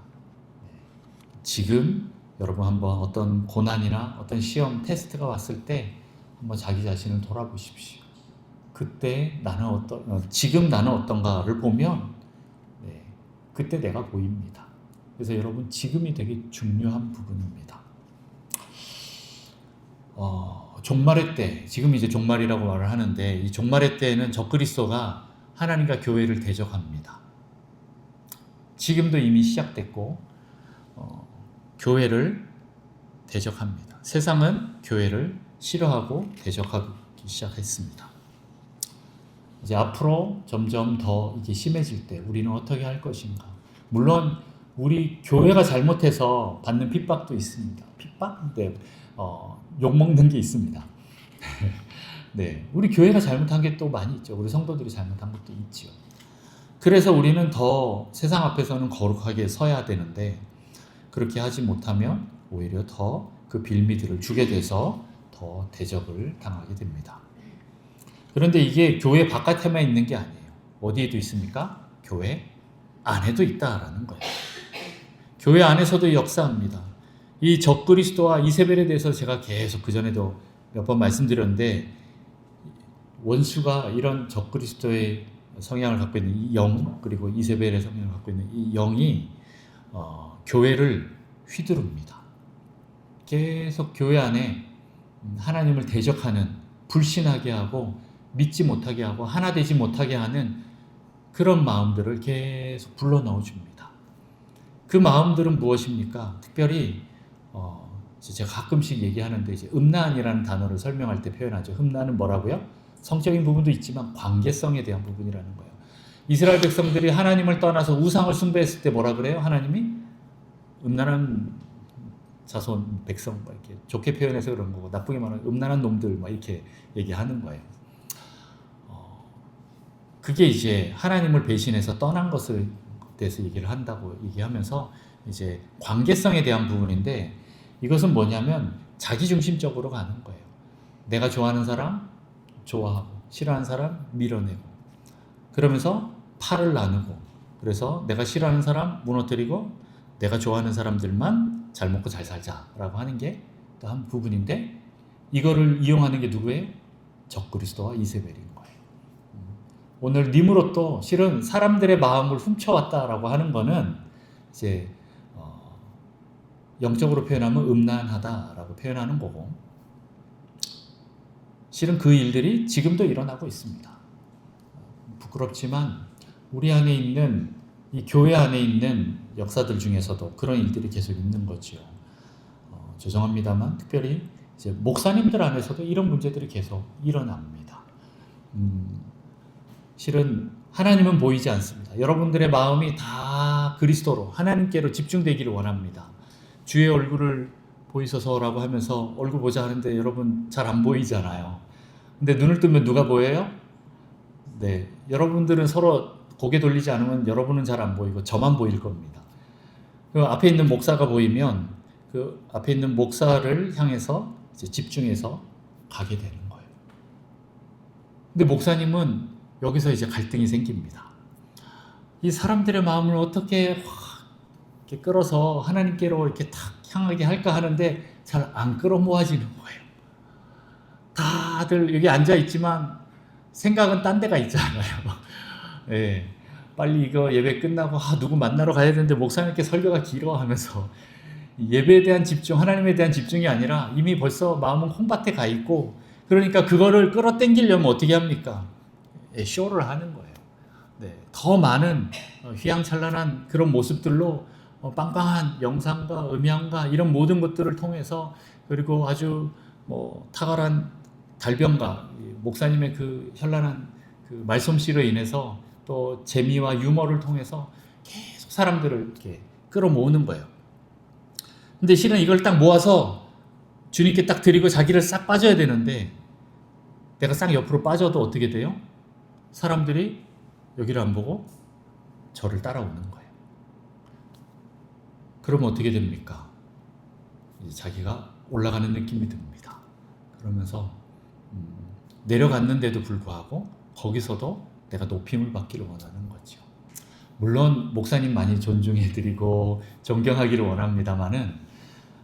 지금 여러분 한번 어떤 고난이나 어떤 시험, 테스트가 왔을 때 한번 자기 자신을 돌아보십시오. 그때 나는 지금 나는 어떤가를 보면 네, 그때 내가 보입니다. 그래서 여러분 지금이 되게 중요한 부분입니다. 종말의 때, 지금 이제 종말이라고 말을 하는데 이 종말의 때에는 적그리스도가 하나님과 교회를 대적합니다. 지금도 이미 시작됐고 교회를 대적합니다. 세상은 교회를 싫어하고 대적하기 시작했습니다. 이제 앞으로 점점 더 이게 심해질 때 우리는 어떻게 할 것인가? 물론 우리 교회가 잘못해서 받는 핍박도 있습니다. 핍박? 네, 욕먹는 게 있습니다. 네, 우리 교회가 잘못한 게 또 많이 있죠. 우리 성도들이 잘못한 것도 있죠. 그래서 우리는 더 세상 앞에서는 거룩하게 서야 되는데 그렇게 하지 못하면 오히려 더 그 빌미들을 주게 돼서 더 대적을 당하게 됩니다. 그런데 이게 교회 바깥에만 있는 게 아니에요. 어디에도 있습니까? 교회 안에도 있다라는 거예요. 교회 안에서도 역사합니다. 이 적그리스도와 이세벨에 대해서 제가 계속 그전에도 몇 번 말씀드렸는데 원수가 이런 적그리스도의 성향을 갖고 있는 이 영, 그리고 이세벨의 성향을 갖고 있는 이 영이 교회를 휘두릅니다. 계속 교회 안에 하나님을 대적하는, 불신하게 하고 믿지 못하게 하고 하나 되지 못하게 하는 그런 마음들을 계속 불러넣어 줍니다. 그 마음들은 무엇입니까? 특별히 제가 가끔씩 얘기하는데 이제 음란이라는 단어를 설명할 때 표현하죠. 음란은 뭐라고요? 성적인 부분도 있지만 관계성에 대한 부분이라는 거예요. 이스라엘 백성들이 하나님을 떠나서 우상을 숭배했을 때 뭐라 그래요? 하나님이 음란한 자손 백성 이렇게 좋게 표현해서 그런 거고 나쁘게 말하면 음란한 놈들 막 이렇게 얘기하는 거예요. 그게 이제 하나님을 배신해서 떠난 것을 대해서 얘기를 한다고 얘기하면서 이제 관계성에 대한 부분인데 이것은 뭐냐면 자기중심적으로 가는 거예요. 내가 좋아하는 사람 좋아하고 싫어하는 사람 밀어내고 그러면서 팔을 나누고 그래서 내가 싫어하는 사람 무너뜨리고 내가 좋아하는 사람들만 잘 먹고 잘 살자라고 하는 게 또 한 부분인데 이거를 이용하는 게 누구예요? 적그리스도와 이세벨인 거예요. 오늘 니므롯도 실은 사람들의 마음을 훔쳐왔다라고 하는 거는 이제 영적으로 표현하면 음란하다라고 표현하는 거고 실은 그 일들이 지금도 일어나고 있습니다. 부끄럽지만 우리 안에 있는 이 교회 안에 있는 역사들 중에서도 그런 일들이 계속 있는 거죠. 죄송합니다만 특별히 이제 목사님들 안에서도 이런 문제들이 계속 일어납니다. 실은 하나님은 보이지 않습니다. 여러분들의 마음이 다 그리스도로 하나님께로 집중되기를 원합니다. 주의 얼굴을 보이소서라고 하면서 얼굴 보자 하는데 여러분 잘 안 보이잖아요. 근데 눈을 뜨면 누가 보여요? 네, 여러분들은 서로 고개 돌리지 않으면 여러분은 잘 안 보이고 저만 보일 겁니다. 그 앞에 있는 목사가 보이면 그 앞에 있는 목사를 향해서 이제 집중해서 가게 되는 거예요. 근데 목사님은 여기서 이제 갈등이 생깁니다. 이 사람들의 마음을 어떻게 이렇게 끌어서 하나님께로 이렇게 탁 향하게 할까 하는데 잘 안 끌어모아지는 거예요. 다들 여기 앉아 있지만 생각은 딴 데가 있잖아요. 예, 빨리 이거 예배 끝나고 누구 만나러 가야 되는데 목사님께 설교가 길어 하면서 예배에 대한 집중, 하나님에 대한 집중이 아니라 이미 벌써 마음은 콩밭에 가 있고 그러니까 그거를 끌어당기려면 어떻게 합니까? 예, 쇼를 하는 거예요. 네, 더 많은 휘황찬란한 그런 모습들로 빵빵한 영상과 음향과 이런 모든 것들을 통해서 그리고 아주 탁월한 달변가 목사님의 그 현란한 그 말솜씨로 인해서 또 재미와 유머를 통해서 계속 사람들을 이렇게 끌어모으는 거예요. 근데 실은 이걸 딱 모아서 주님께 딱 드리고 자기를 싹 빠져야 되는데 내가 싹 옆으로 빠져도 어떻게 돼요? 사람들이 여기를 안 보고 저를 따라오는 거예요. 그러면 어떻게 됩니까? 이제 자기가 올라가는 느낌이 듭니다. 그러면서 내려갔는데도 불구하고 거기서도 내가 높임을 받기를 원하는 거죠. 물론 목사님 많이 존중해드리고 존경하기를 원합니다만은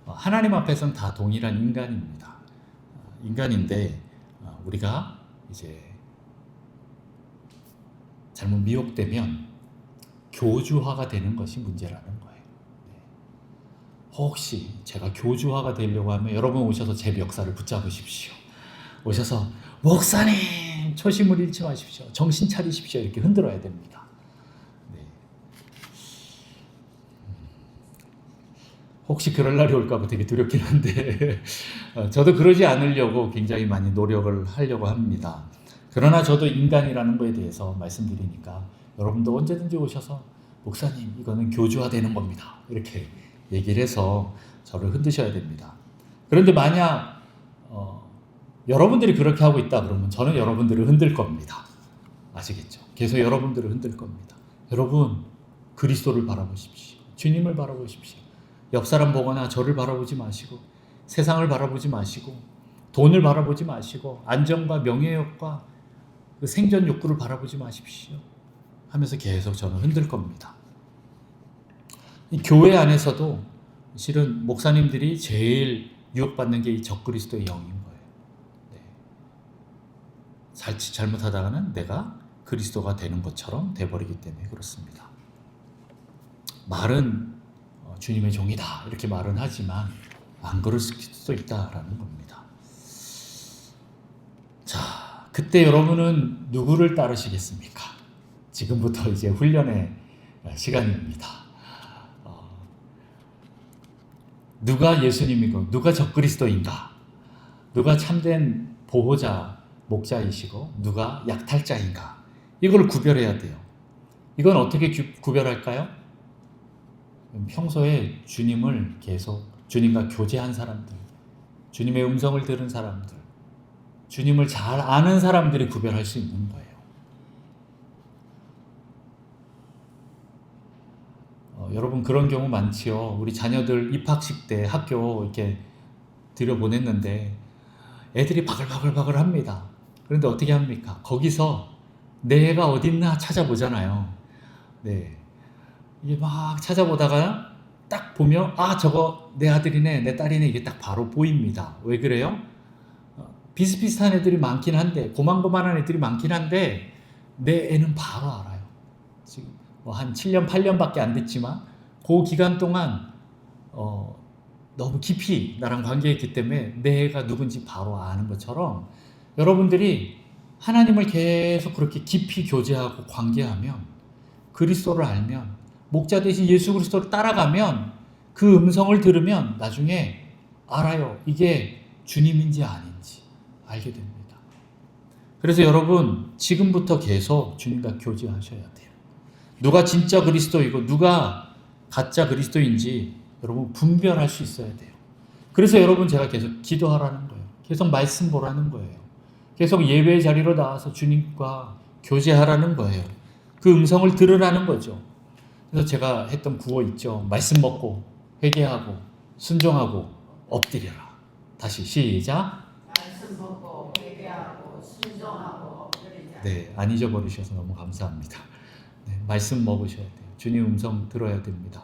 하나님 앞에서는 다 동일한 인간입니다. 인간인데 우리가 이제 잘못 미혹되면 교주화가 되는 것이 문제라는 거예요. 혹시 제가 교주화가 되려고 하면 여러분 오셔서 제 멱살을 붙잡으십시오. 오셔서 목사님 초심을 잃지 마십시오. 정신 차리십시오. 이렇게 흔들어야 됩니다. 네. 혹시 그럴 날이 올까 봐 되게 두렵긴 한데 저도 그러지 않으려고 굉장히 많이 노력을 하려고 합니다. 그러나 저도 인간이라는 거에 대해서 말씀드리니까 여러분도 언제든지 오셔서 목사님 이거는 교주화되는 겁니다. 이렇게 얘기를 해서 저를 흔드셔야 됩니다. 그런데 만약 여러분들이 그렇게 하고 있다 그러면 저는 여러분들을 흔들 겁니다. 아시겠죠? 계속 여러분들을 흔들 겁니다. 여러분 그리스도를 바라보십시오. 주님을 바라보십시오. 옆 사람 보거나 저를 바라보지 마시고 세상을 바라보지 마시고 돈을 바라보지 마시고 안정과 명예욕과 그 생존 욕구를 바라보지 마십시오. 하면서 계속 저는 흔들 겁니다. 이 교회 안에서도 실은 목사님들이 제일 유혹받는 게 이 적그리스도의 영인 거예요. 네. 자칫 잘못하다가는 내가 그리스도가 되는 것처럼 돼버리기 때문에 그렇습니다. 말은 주님의 종이다 이렇게 말은 하지만 안 그럴 수도 있다라는 겁니다. 자, 그때 여러분은 누구를 따르시겠습니까? 지금부터 이제 훈련의 시간입니다. 누가 예수님이고 누가 적그리스도인가? 누가 참된 보호자, 목자이시고 누가 약탈자인가? 이걸 구별해야 돼요. 이건 어떻게 구별할까요? 평소에 주님을 계속 주님과 교제한 사람들, 주님의 음성을 들은 사람들, 주님을 잘 아는 사람들이 구별할 수 있는 거예요. 여러분 그런 경우 많지요. 우리 자녀들 입학식 때 학교 이렇게 들여보냈는데 애들이 바글바글 합니다. 그런데 어떻게 합니까? 거기서 내 애가 어딨나 찾아보잖아요. 네. 이게 막 찾아보다가 딱 보면 아 저거 내 아들이네 내 딸이네 이게 딱 바로 보입니다. 왜 그래요? 비슷비슷한 애들이 많긴 한데 고만고만한 애들이 많긴 한데 내 애는 바로 알아요. 지금 한 7년 8년밖에 안 됐지만 그 기간 동안 너무 깊이 나랑 관계했기 때문에 내 애가 누군지 바로 아는 것처럼 여러분들이 하나님을 계속 그렇게 깊이 교제하고 관계하면 그리스도를 알면 목자 대신 예수 그리스도를 따라가면 그 음성을 들으면 나중에 알아요. 이게 주님인지 아닌지 알게 됩니다. 그래서 여러분 지금부터 계속 주님과 교제하셔야 돼요. 누가 진짜 그리스도이고 누가 가짜 그리스도인지 여러분 분별할 수 있어야 돼요. 그래서 여러분 제가 계속 기도하라는 거예요. 계속 말씀 보라는 거예요. 계속 예배 자리로 나와서 주님과 교제하라는 거예요. 그 음성을 들으라는 거죠. 그래서 제가 했던 구호 있죠. 말씀 먹고 회개하고 순종하고 엎드려라. 다시 시작. 말씀 먹고 회개하고 순종하고 엎드리자. 네, 안 잊어버리셔서 너무 감사합니다. 네, 말씀 먹으셔야 돼요. 주님 음성 들어야 됩니다.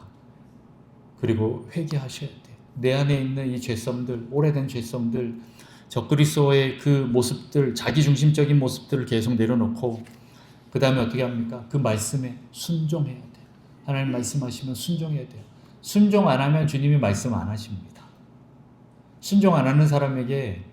그리고 회개하셔야 돼요. 내 안에 있는 이 죄성들, 오래된 죄성들, 적그리스도의 그 모습들, 자기중심적인 모습들을 계속 내려놓고 그 다음에 어떻게 합니까? 그 말씀에 순종해야 돼요. 하나님 말씀하시면 순종해야 돼요. 순종 안 하면 주님이 말씀 안 하십니다. 순종 안 하는 사람에게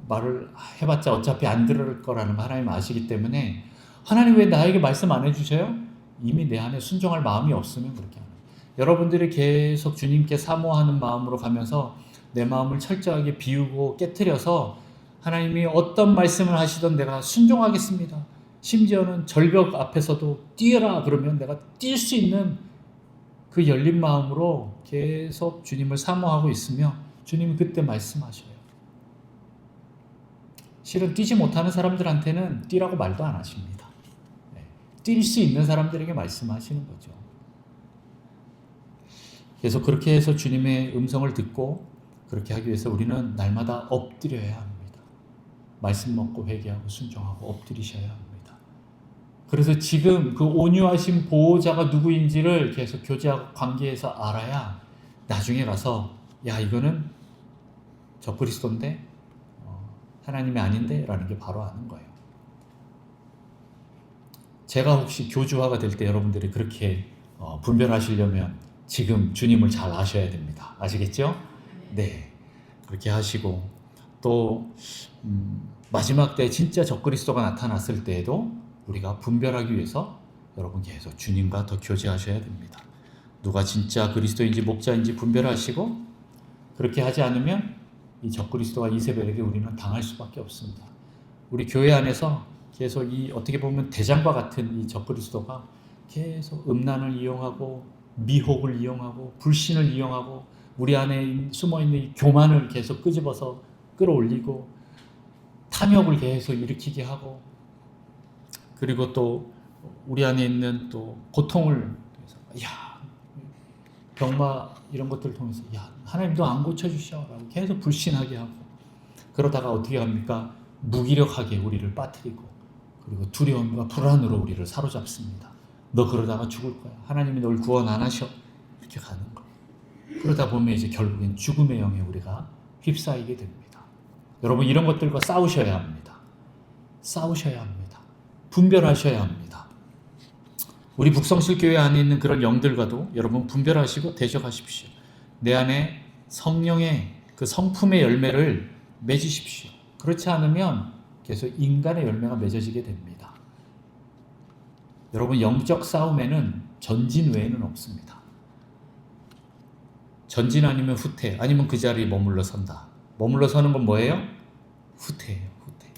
말을 해봤자 어차피 안 들을 거라는 거 하나님 아시기 때문에 하나님 왜 나에게 말씀 안 해주셔요? 이미 내 안에 순종할 마음이 없으면 그렇게 하는 거예요. 여러분들이 계속 주님께 사모하는 마음으로 가면서 내 마음을 철저하게 비우고 깨트려서 하나님이 어떤 말씀을 하시던 내가 순종하겠습니다. 심지어는 절벽 앞에서도 뛰어라 그러면 내가 뛸 수 있는 그 열린 마음으로 계속 주님을 사모하고 있으며 주님이 그때 말씀하셔요. 실은 뛰지 못하는 사람들한테는 뛰라고 말도 안 하십니다. 뛸 수 있는 사람들에게 말씀하시는 거죠. 그래서 그렇게 해서 주님의 음성을 듣고 그렇게 하기 위해서 우리는 날마다 엎드려야 합니다. 말씀 먹고 회개하고 순종하고 엎드리셔야 합니다. 그래서 지금 그 온유하신 보호자가 누구인지를 계속 교제하고 관계해서 알아야 나중에 가서 야, 이거는 적그리스도인데 하나님이 아닌데 라는 게 바로 아는 거예요. 제가 혹시 교주화가 될 때 여러분들이 그렇게 분별하시려면 지금 주님을 잘 아셔야 됩니다. 아시겠죠? 네, 그렇게 하시고 또 마지막 때 진짜 적그리스도가 나타났을 때에도 우리가 분별하기 위해서 여러분 계속 주님과 더 교제하셔야 됩니다. 누가 진짜 그리스도인지 목자인지 분별하시고, 그렇게 하지 않으면 이 적그리스도와 이세벨에게 우리는 당할 수밖에 없습니다. 우리 교회 안에서 계속 이 어떻게 보면 대장과 같은 이 적그리스도가 계속 음란을 이용하고 미혹을 이용하고 불신을 이용하고 우리 안에 숨어있는 이 교만을 계속 끄집어서 끌어올리고 탐욕을 계속 일으키게 하고, 그리고 또 우리 안에 있는 또 고통을 통해서 병마 이런 것들을 통해서 하나님도 안 고쳐주셔라고 계속 불신하게 하고, 그러다가 어떻게 합니까? 무기력하게 우리를 빠뜨리고, 그리고 두려움과 불안으로 우리를 사로잡습니다. 너 그러다가 죽을 거야. 하나님이 널 구원 안 하셔. 이렇게 가는 거. 그러다 보면 이제 결국엔 죽음의 영에 우리가 휩싸이게 됩니다. 여러분, 이런 것들과 싸우셔야 합니다. 싸우셔야 합니다. 분별하셔야 합니다. 우리 북성실 교회 안에 있는 그런 영들과도 여러분 분별하시고 대적하십시오. 내 안에 성령의 그 성품의 열매를 맺으십시오. 그렇지 않으면 계속 인간의 열매가 맺어지게 됩니다. 여러분, 영적 싸움에는 전진 외에는 없습니다. 전진 아니면 후퇴, 아니면 그 자리에 머물러 선다. 머물러 서는 건 뭐예요? 후퇴예요. 후퇴.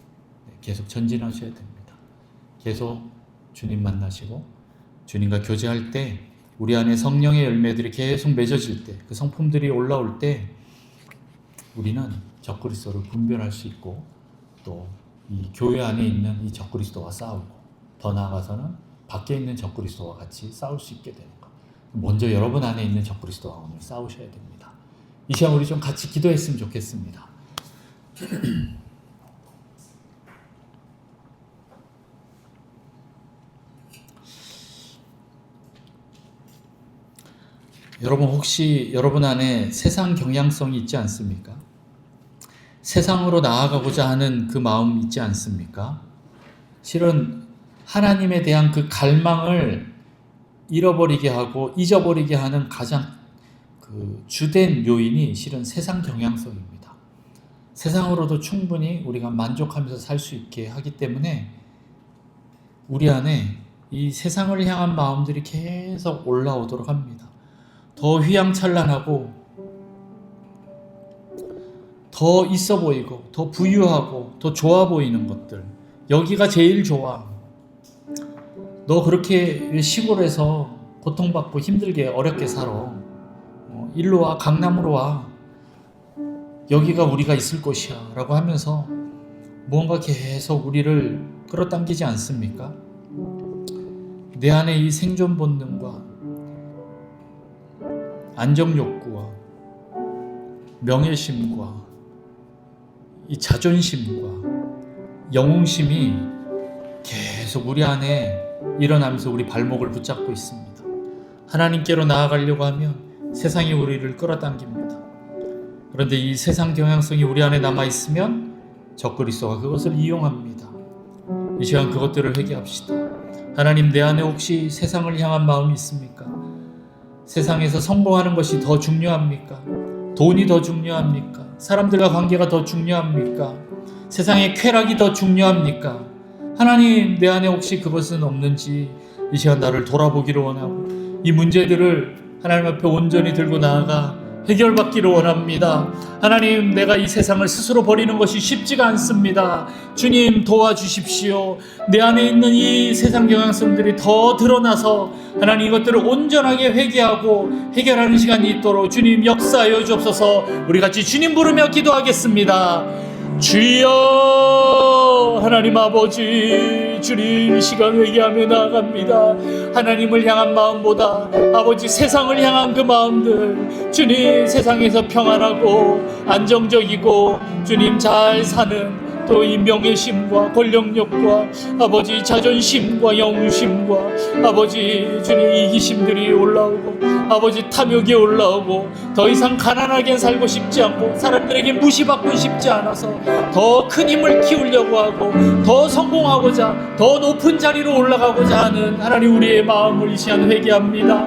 계속 전진하셔야 됩니다. 계속 주님 만나시고 주님과 교제할 때 우리 안에 성령의 열매들이 계속 맺어질 때, 그 성품들이 올라올 때 우리는 적그리스도를 분별할 수 있고, 또 이 교회 안에 있는 이 적그리스도와 싸우고, 더 나아가서는 밖에 있는 적그리스도와 같이 싸울 수 있게 되는 것. 먼저 여러분 안에 있는 적그리스도와 오늘 싸우셔야 됩니다. 이 시간 우리 좀 같이 기도했으면 좋겠습니다. 여러분, 혹시 여러분 안에 세상 경향성이 있지 않습니까? 세상으로 나아가고자 하는 그 마음 있지 않습니까? 실은 하나님에 대한 그 갈망을 잃어버리게 하고 잊어버리게 하는 가장 그 주된 요인이 실은 세상 경향성입니다. 세상으로도 충분히 우리가 만족하면서 살 수 있게 하기 때문에 우리 안에 이 세상을 향한 마음들이 계속 올라오도록 합니다. 더 휘황찬란하고 더 있어 보이고 더 부유하고 더 좋아 보이는 것들, 여기가 제일 좋아. 너 그렇게 시골에서 고통받고 힘들게 어렵게 살아. 일로 와, 강남으로 와. 여기가 우리가 있을 곳이야 라고 하면서 무언가 계속 우리를 끌어당기지 않습니까? 내 안에 이 생존 본능과 안정욕구와 명예심과 이 자존심과 영웅심이 계속 우리 안에 일어나면서 우리 발목을 붙잡고 있습니다. 하나님께로 나아가려고 하면 세상이 우리를 끌어당깁니다. 그런데 이 세상 경향성이 우리 안에 남아있으면 적그리스도가 그것을 이용합니다. 이 시간 그것들을 회개합시다. 하나님, 내 안에 혹시 세상을 향한 마음이 있습니까? 세상에서 성공하는 것이 더 중요합니까? 돈이 더 중요합니까? 사람들과 관계가 더 중요합니까? 세상의 쾌락이 더 중요합니까? 하나님, 내 안에 혹시 그것은 없는지 이 시간 나를 돌아보기를 원하고 이 문제들을 하나님 앞에 온전히 들고 나아가 해결받기를 원합니다. 하나님, 내가 이 세상을 스스로 버리는 것이 쉽지가 않습니다. 주님, 도와주십시오. 내 안에 있는 이 세상 경향성들이 더 드러나서 하나님 이것들을 온전하게 회개하고 해결하는 시간이 있도록 주님 역사하여 주옵소서. 우리 같이 주님 부르며 기도하겠습니다. 주여, 하나님 아버지, 주님, 이 시간 회개하며 나아갑니다. 하나님을 향한 마음보다 아버지 세상을 향한 그 마음들, 주님, 세상에서 평안하고 안정적이고 주님 잘 사는 또 이 명예심과 권력욕과 아버지 자존심과 영웅심과 아버지 주님 이기심들이 올라오고 아버지 탐욕에 올라오고 더 이상 가난하게 살고 싶지 않고 사람들에게 무시받고 싶지 않아서 더 큰 힘을 키우려고 하고 더 성공하고자 더 높은 자리로 올라가고자 하는 하나님 우리의 마음을 이 시간 회개합니다.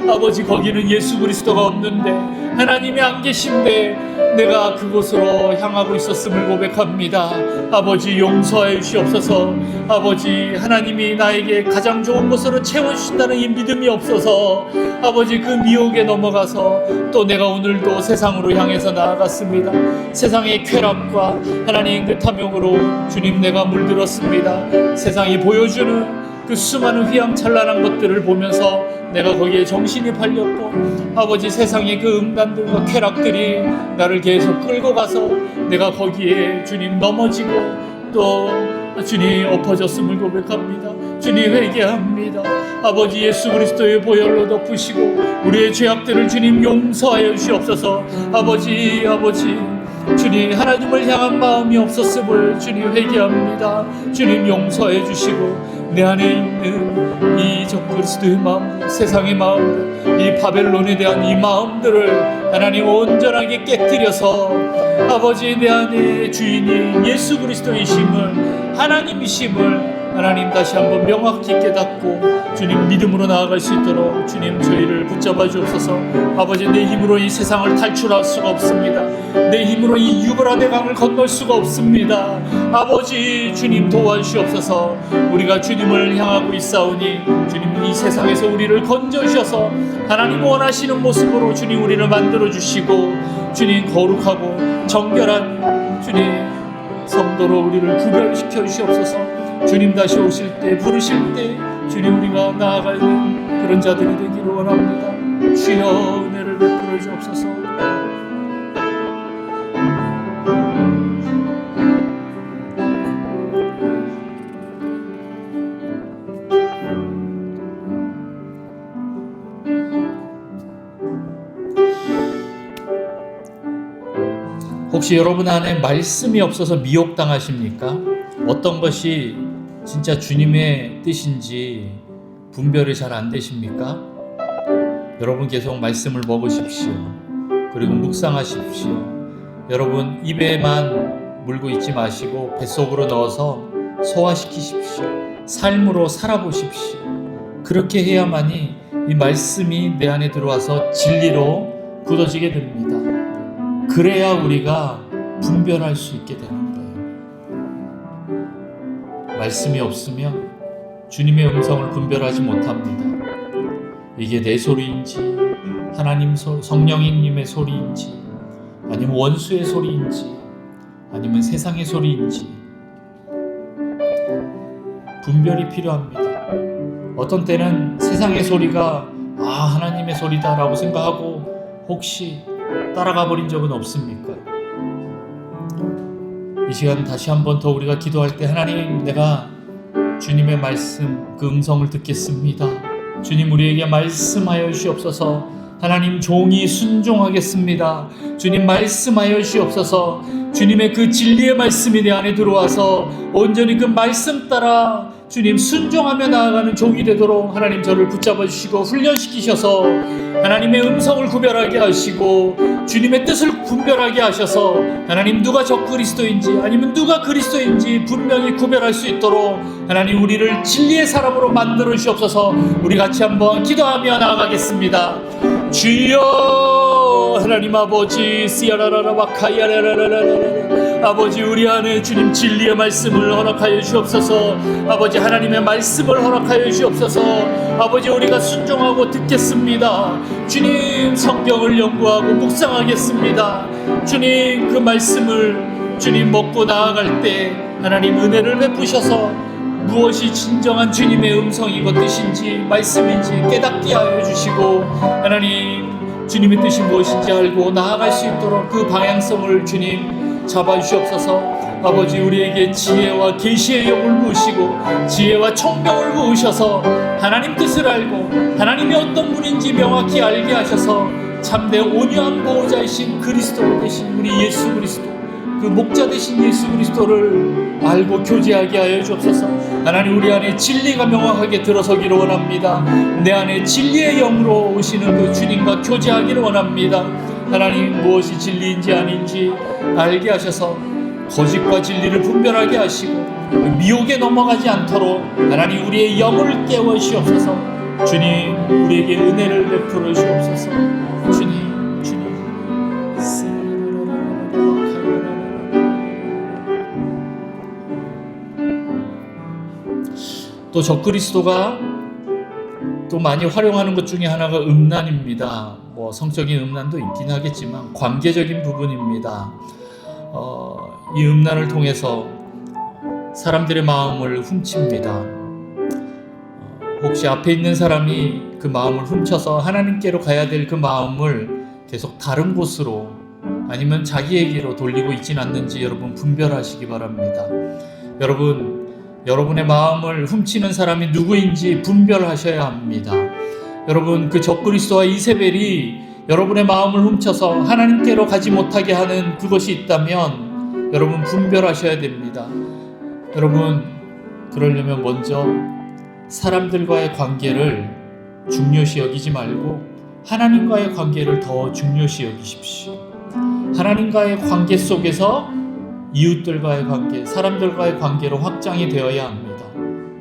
아버지 거기는 예수 그리스도가 없는데 하나님이 안 계신데 내가 그곳으로 향하고 있었음을 고백합니다. 아버지 용서해 주시옵소서. 아버지 하나님이 나에게 가장 좋은 곳으로 채워주신다는 이 믿음이 없어서 아버지 그 미혹에 넘어가서 또 내가 오늘도 세상으로 향해서 나아갔습니다. 세상의 쾌락과 하나님 그 탐욕으로 주님 내가 물들었습니다. 세상이 보여주는 그 수많은 휘황찬란한 것들을 보면서 내가 거기에 정신이 팔렸고 아버지 세상의 그 음란들과 쾌락들이 나를 계속 끌고 가서 내가 거기에 주님 넘어지고 또 주님 엎어졌음을 고백합니다. 주님 회개합니다. 아버지 예수 그리스도의 보혈로 덮으시고 우리의 죄악들을 주님 용서하여 주시옵소서. 아버지 주님 하나님을 향한 마음이 없었음을 주님 회개합니다. 주님 용서해 주시고 내 안에 있는 이 적그리스도의 마음, 세상의 마음, 이 바벨론에 대한 이 마음들을 하나님 온전하게 깨뜨려서 아버지 내 안에 주인이 예수 그리스도이심을 하나님이심을 하나님 다시 한번 명확히 깨닫고 주님 믿음으로 나아갈 수 있도록 주님 저희를 붙잡아 주옵소서. 아버지 내 힘으로 이 세상을 탈출할 수가 없습니다. 내 힘으로 이 유브라데 강을 건널 수가 없습니다. 아버지 주님 도와주시옵소서. 우리가 주님을 향하고 있사오니 주님 이 세상에서 우리를 건져주셔서 하나님 원하시는 모습으로 주님 우리를 만들어 주시고 주님 거룩하고 정결한 주님 성도로 우리를 구별시켜 주시옵소서. 주님 다시 오실 때 부르실 때 주님 우리가 나아가는 그런 자들이 되기를 원합니다. 주여 은혜를 베풀어 주옵소서. 혹시 여러분 안에 말씀이 없어서 미혹당하십니까? 어떤 것이 진짜 주님의 뜻인지 분별이 잘 안 되십니까? 여러분 계속 말씀을 먹으십시오. 그리고 묵상하십시오. 여러분 입에만 물고 있지 마시고 뱃속으로 넣어서 소화시키십시오. 삶으로 살아보십시오. 그렇게 해야만이 이 말씀이 내 안에 들어와서 진리로 굳어지게 됩니다. 그래야 우리가 분별할 수 있게 되는 거예요. 말씀이 없으면 주님의 음성을 분별하지 못합니다. 이게 내 소리인지 하나님 성령님의 소리인지 아니면 원수의 소리인지 아니면 세상의 소리인지 분별이 필요합니다. 어떤 때는 세상의 소리가 하나님의 소리다라고 생각하고 혹시 따라가 버린 적은 없습니까? 이 시간 다시 한번 더 우리가 기도할 때 하나님 내가 주님의 말씀 그 음성을 듣겠습니다. 주님 우리에게 말씀하여 주시옵소서. 하나님 종이 순종하겠습니다. 주님 말씀하여 주시옵소서. 주님의 그 진리의 말씀이 내 안에 들어와서 온전히 그 말씀 따라 주님 순종하며 나아가는 종이 되도록 하나님 저를 붙잡아 주시고 훈련시키셔서 하나님의 음성을 구별하게 하시고 주님의 뜻을 분별하게 하셔서 하나님 누가 적그리스도인지 아니면 누가 그리스도인지 분명히 구별할 수 있도록 하나님 우리를 진리의 사람으로 만들어 주시옵소서. 우리 같이 한번 기도하며 나아가겠습니다. 주여 하나님 아버지 시아라라라바카야라라라라라 아버지 우리 안에 주님 진리의 말씀을 허락하여 주옵소서. 아버지 하나님의 말씀을 허락하여 주옵소서. 아버지 우리가 순종하고 듣겠습니다. 주님 성경을 연구하고 묵상하겠습니다. 주님 그 말씀을 주님 먹고 나아갈 때 하나님 은혜를 베푸셔서 무엇이 진정한 주님의 음성이고 뜻인지 말씀인지 깨닫게 하여 주시고 하나님 주님의 뜻이 무엇인지 알고 나아갈 수 있도록 그 방향성을 주님 잡아주시옵소서. 아버지 우리에게 지혜와 계시의 영을 부으시고 지혜와 총명을 부으셔서 하나님 뜻을 알고 하나님이 어떤 분인지 명확히 알게 하셔서 참된 온유한 보호자이신 그리스도 되신 우리 예수 그리스도 그 목자 되신 예수 그리스도를 알고 교제하게 하여 주옵소서. 하나님, 우리 안에 진리가 명확하게 들어서기를 원합니다. 내 안에 진리의 영으로 오시는 그 주님과 교제하기를 원합니다. 하나님, 무엇이 진리인지 아닌지 알게 하셔서 거짓과 진리를 분별하게 하시고 미혹에 넘어가지 않도록 하나님, 우리의 영을 깨워 주옵소서. 주님, 우리에게 은혜를 베풀어 주옵소서. 주님, 또 적그리스도가 또 많이 활용하는 것 중에 하나가 음란입니다. 뭐 성적인 음란도 있긴 하겠지만 관계적인 부분입니다. 이 음란을 통해서 사람들의 마음을 훔칩니다. 혹시 앞에 있는 사람이 그 마음을 훔쳐서 하나님께로 가야 될 그 마음을 계속 다른 곳으로 아니면 자기에게로 돌리고 있진 않는지 여러분 분별하시기 바랍니다. 여러분의 마음을 훔치는 사람이 누구인지 분별하셔야 합니다. 여러분, 그 적그리스도와 이세벨이 여러분의 마음을 훔쳐서 하나님께로 가지 못하게 하는 그것이 있다면 여러분 분별하셔야 됩니다. 여러분, 그러려면 먼저 사람들과의 관계를 중요시 여기지 말고 하나님과의 관계를 더 중요시 여기십시오. 하나님과의 관계 속에서 이웃들과의 관계, 사람들과의 관계로 확장이 되어야 합니다.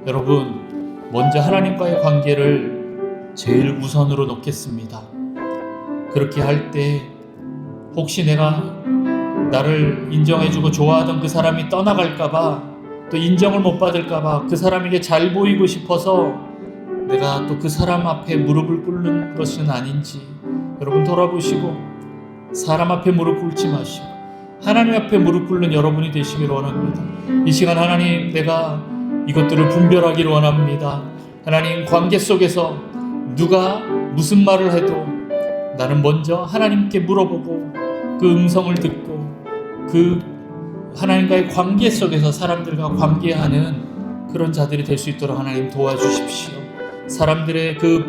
여러분, 먼저 하나님과의 관계를 제일 우선으로 놓겠습니다. 그렇게 할 때 혹시 내가 나를 인정해주고 좋아하던 그 사람이 떠나갈까봐, 또 인정을 못 받을까봐 그 사람에게 잘 보이고 싶어서 내가 또 그 사람 앞에 무릎을 꿇는 것은 아닌지 여러분 돌아보시고, 사람 앞에 무릎 꿇지 마시고 하나님 앞에 무릎 꿇는 여러분이 되시기를 원합니다. 이 시간 하나님, 내가 이것들을 분별하기를 원합니다. 하나님, 관계 속에서 누가 무슨 말을 해도 나는 먼저 하나님께 물어보고 그 음성을 듣고 그 하나님과의 관계 속에서 사람들과 관계하는 그런 자들이 될 수 있도록 하나님 도와주십시오. 사람들의 그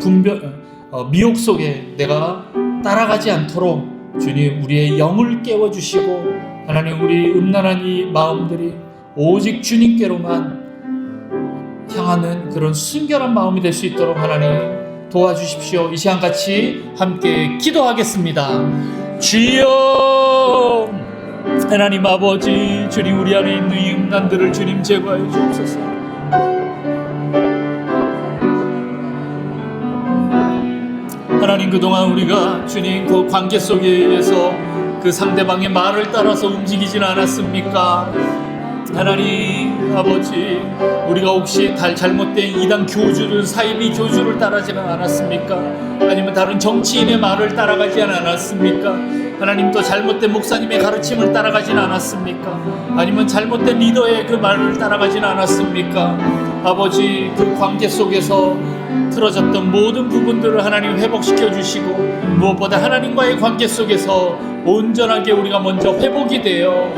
미혹 속에 내가 따라가지 않도록 주님, 우리의 영을 깨워주시고 하나님, 우리 음란한 이 마음들이 오직 주님께로만 향하는 그런 순결한 마음이 될 수 있도록 하나님 도와주십시오. 이 시간 같이 함께 기도하겠습니다. 주여, 하나님 아버지, 주님, 우리 안에 있는 이 음란들을 주님 제거하여 주옵소서. 하나님, 그동안 우리가 주님 그 관계 속에서 그 상대방의 말을 따라서 움직이진 않았습니까? 하나님 아버지, 우리가 혹시 잘못된 이단 교주를, 사이비 교주를 따라지는 않았습니까? 아니면 다른 정치인의 말을 따라가지 않았습니까? 하나님, 또 잘못된 목사님의 가르침을 따라가진 않았습니까? 아니면 잘못된 리더의 그 말을 따라가진 않았습니까? 아버지, 그 관계 속에서 틀어졌던 모든 부분들을 하나님 회복시켜 주시고, 무엇보다 하나님과의 관계 속에서 온전하게 우리가 먼저 회복이 되어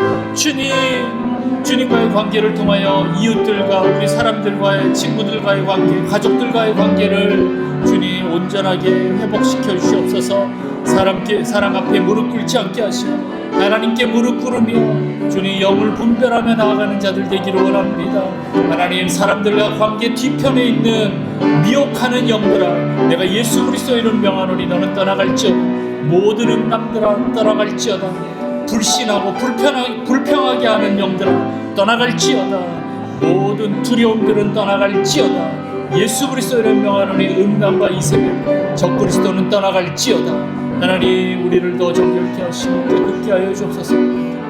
주님과의 관계를 통하여 이웃들과 우리 사람들과의, 친구들과의 관계, 가족들과의 관계를 주님 온전하게 회복시켜 주시옵소서. 사람 앞에 무릎 꿇지 않게 하시고 하나님께 무릎 꿇으며 주님 영을 분별하며 나아가는 자들 되기를 원합니다. 하나님, 사람들과 관계 뒤편에 있는 미혹하는 영들아, 내가 예수 그리스도의 이름 명하노니 너는 떠나갈지어다. 모든 음란들아 떠나갈지어다. 불신하고 불평하게 하는 영들아 떠나갈지어다. 모든 두려움들은 떠나갈지어다. 예수 그리스도의 이름 명하노니 음란과 이세벨, 적그리스도는 떠나갈지어다. 하나님, 우리를 더 정결케 하시고 깨끗게 하여 주옵소서.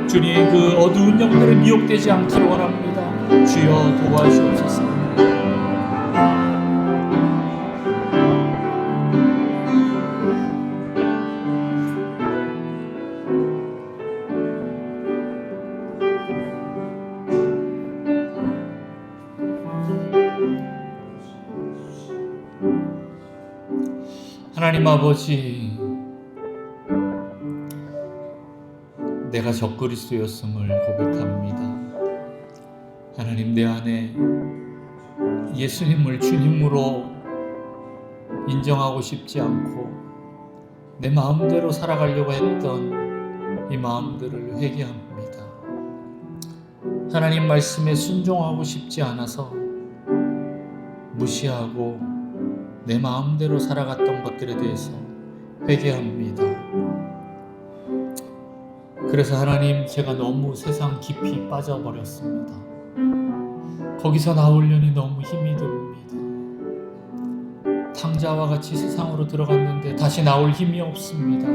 주님, 그 어두운 영들에 미혹되지 않기를 원합니다. 주여 도와주옵소서. 하나님 아버지, 내가 적그리스도였음을 고백합니다. 하나님, 내 안에 예수님을 주님으로 인정하고 싶지 않고 내 마음대로 살아가려고 했던 이 마음들을 회개합니다. 하나님 말씀에 순종하고 싶지 않아서 무시하고 내 마음대로 살아갔던 것들에 대해서 회개합니다. 그래서 하나님, 제가 너무 세상 깊이 빠져버렸습니다. 거기서 나오려니 너무 힘이 듭니다. 탕자와 같이 세상으로 들어갔는데 다시 나올 힘이 없습니다.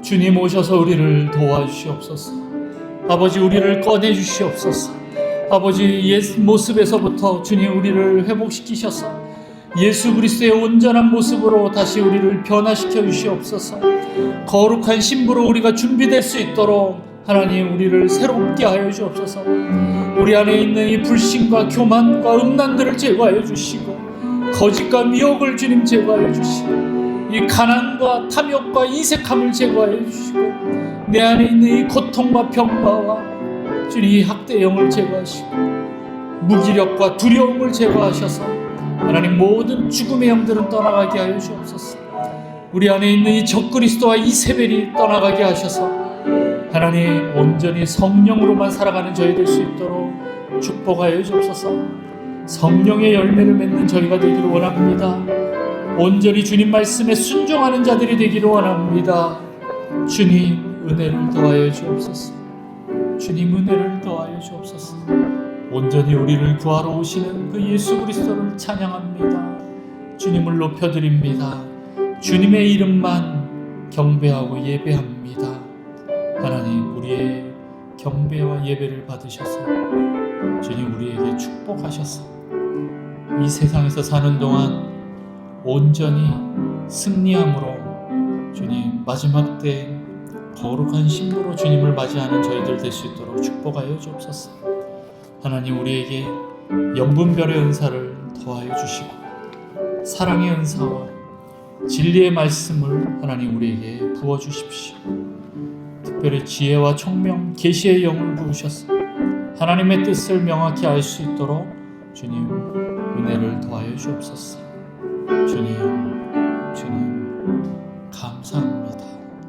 주님 오셔서 우리를 도와주시옵소서. 아버지, 우리를 꺼내주시옵소서. 아버지, 옛 모습에서부터 주님 우리를 회복시키셔서 예수 그리스도의 온전한 모습으로 다시 우리를 변화시켜 주시옵소서. 거룩한 신부로 우리가 준비될 수 있도록 하나님 우리를 새롭게 하여 주옵소서. 우리 안에 있는 이 불신과 교만과 음란들을 제거하여 주시고, 거짓과 미혹을 주님 제거하여 주시고, 이 가난과 탐욕과 인색함을 제거하여 주시고, 내 안에 있는 이 고통과 병마와 주님 이 학대 영을 제거하시고, 무기력과 두려움을 제거하셔서 하나님 모든 죽음의 영들은 떠나가게 하여 주옵소서. 우리 안에 있는 이 적그리스도와 이세벨이 떠나가게 하셔서 하나님 온전히 성령으로만 살아가는 저희 될 수 있도록 축복하여 주옵소서. 성령의 열매를 맺는 저희가 되기를 원합니다. 온전히 주님 말씀에 순종하는 자들이 되기를 원합니다. 주님 은혜를 더하여 주옵소서. 주님 은혜를 더하여 주옵소서. 온전히 우리를 구하러 오시는 그 예수 그리스도를 찬양합니다. 주님을 높여드립니다. 주님의 이름만 경배하고 예배합니다. 하나님, 우리의 경배와 예배를 받으셔서 주님 우리에게 축복하셔서 이 세상에서 사는 동안 온전히 승리함으로 주님 마지막 때 거룩한 신부로 주님을 맞이하는 저희들 될 수 있도록 축복하여 주옵소서. 하나님, 우리에게 영분별의 은사를 더하여 주시고 사랑의 은사와 진리의 말씀을 하나님 우리에게 부어주십시오. 특별히 지혜와 총명, 계시의 영을 부으셔서 하나님의 뜻을 명확히 알 수 있도록 주님 은혜를 더하여 주옵소서. 주님 감사합니다.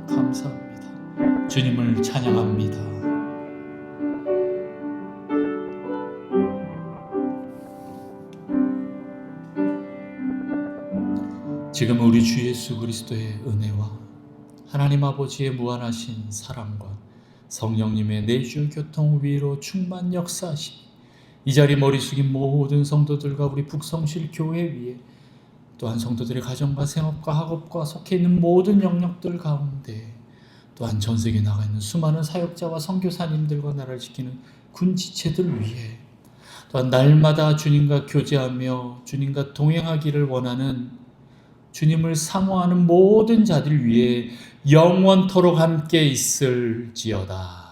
감사합니다. 주님을 찬양합니다. 지금 우리 주 예수 그리스도의 은혜와 하나님 아버지의 무한하신 사랑과 성령님의 내주 교통 위로 충만 역사하심, 이 자리 머리 숙인 모든 성도들과 우리 북성실 교회 위에, 또한 성도들의 가정과 생업과 학업과 속해 있는 모든 영역들 가운데, 또한 전 세계에 나가 있는 수많은 사역자와 선교사님들과 나라를 지키는 군지체들 위에, 또한 날마다 주님과 교제하며 주님과 동행하기를 원하는 주님을 사모하는 모든 자들 위에 영원토록 함께 있을지어다.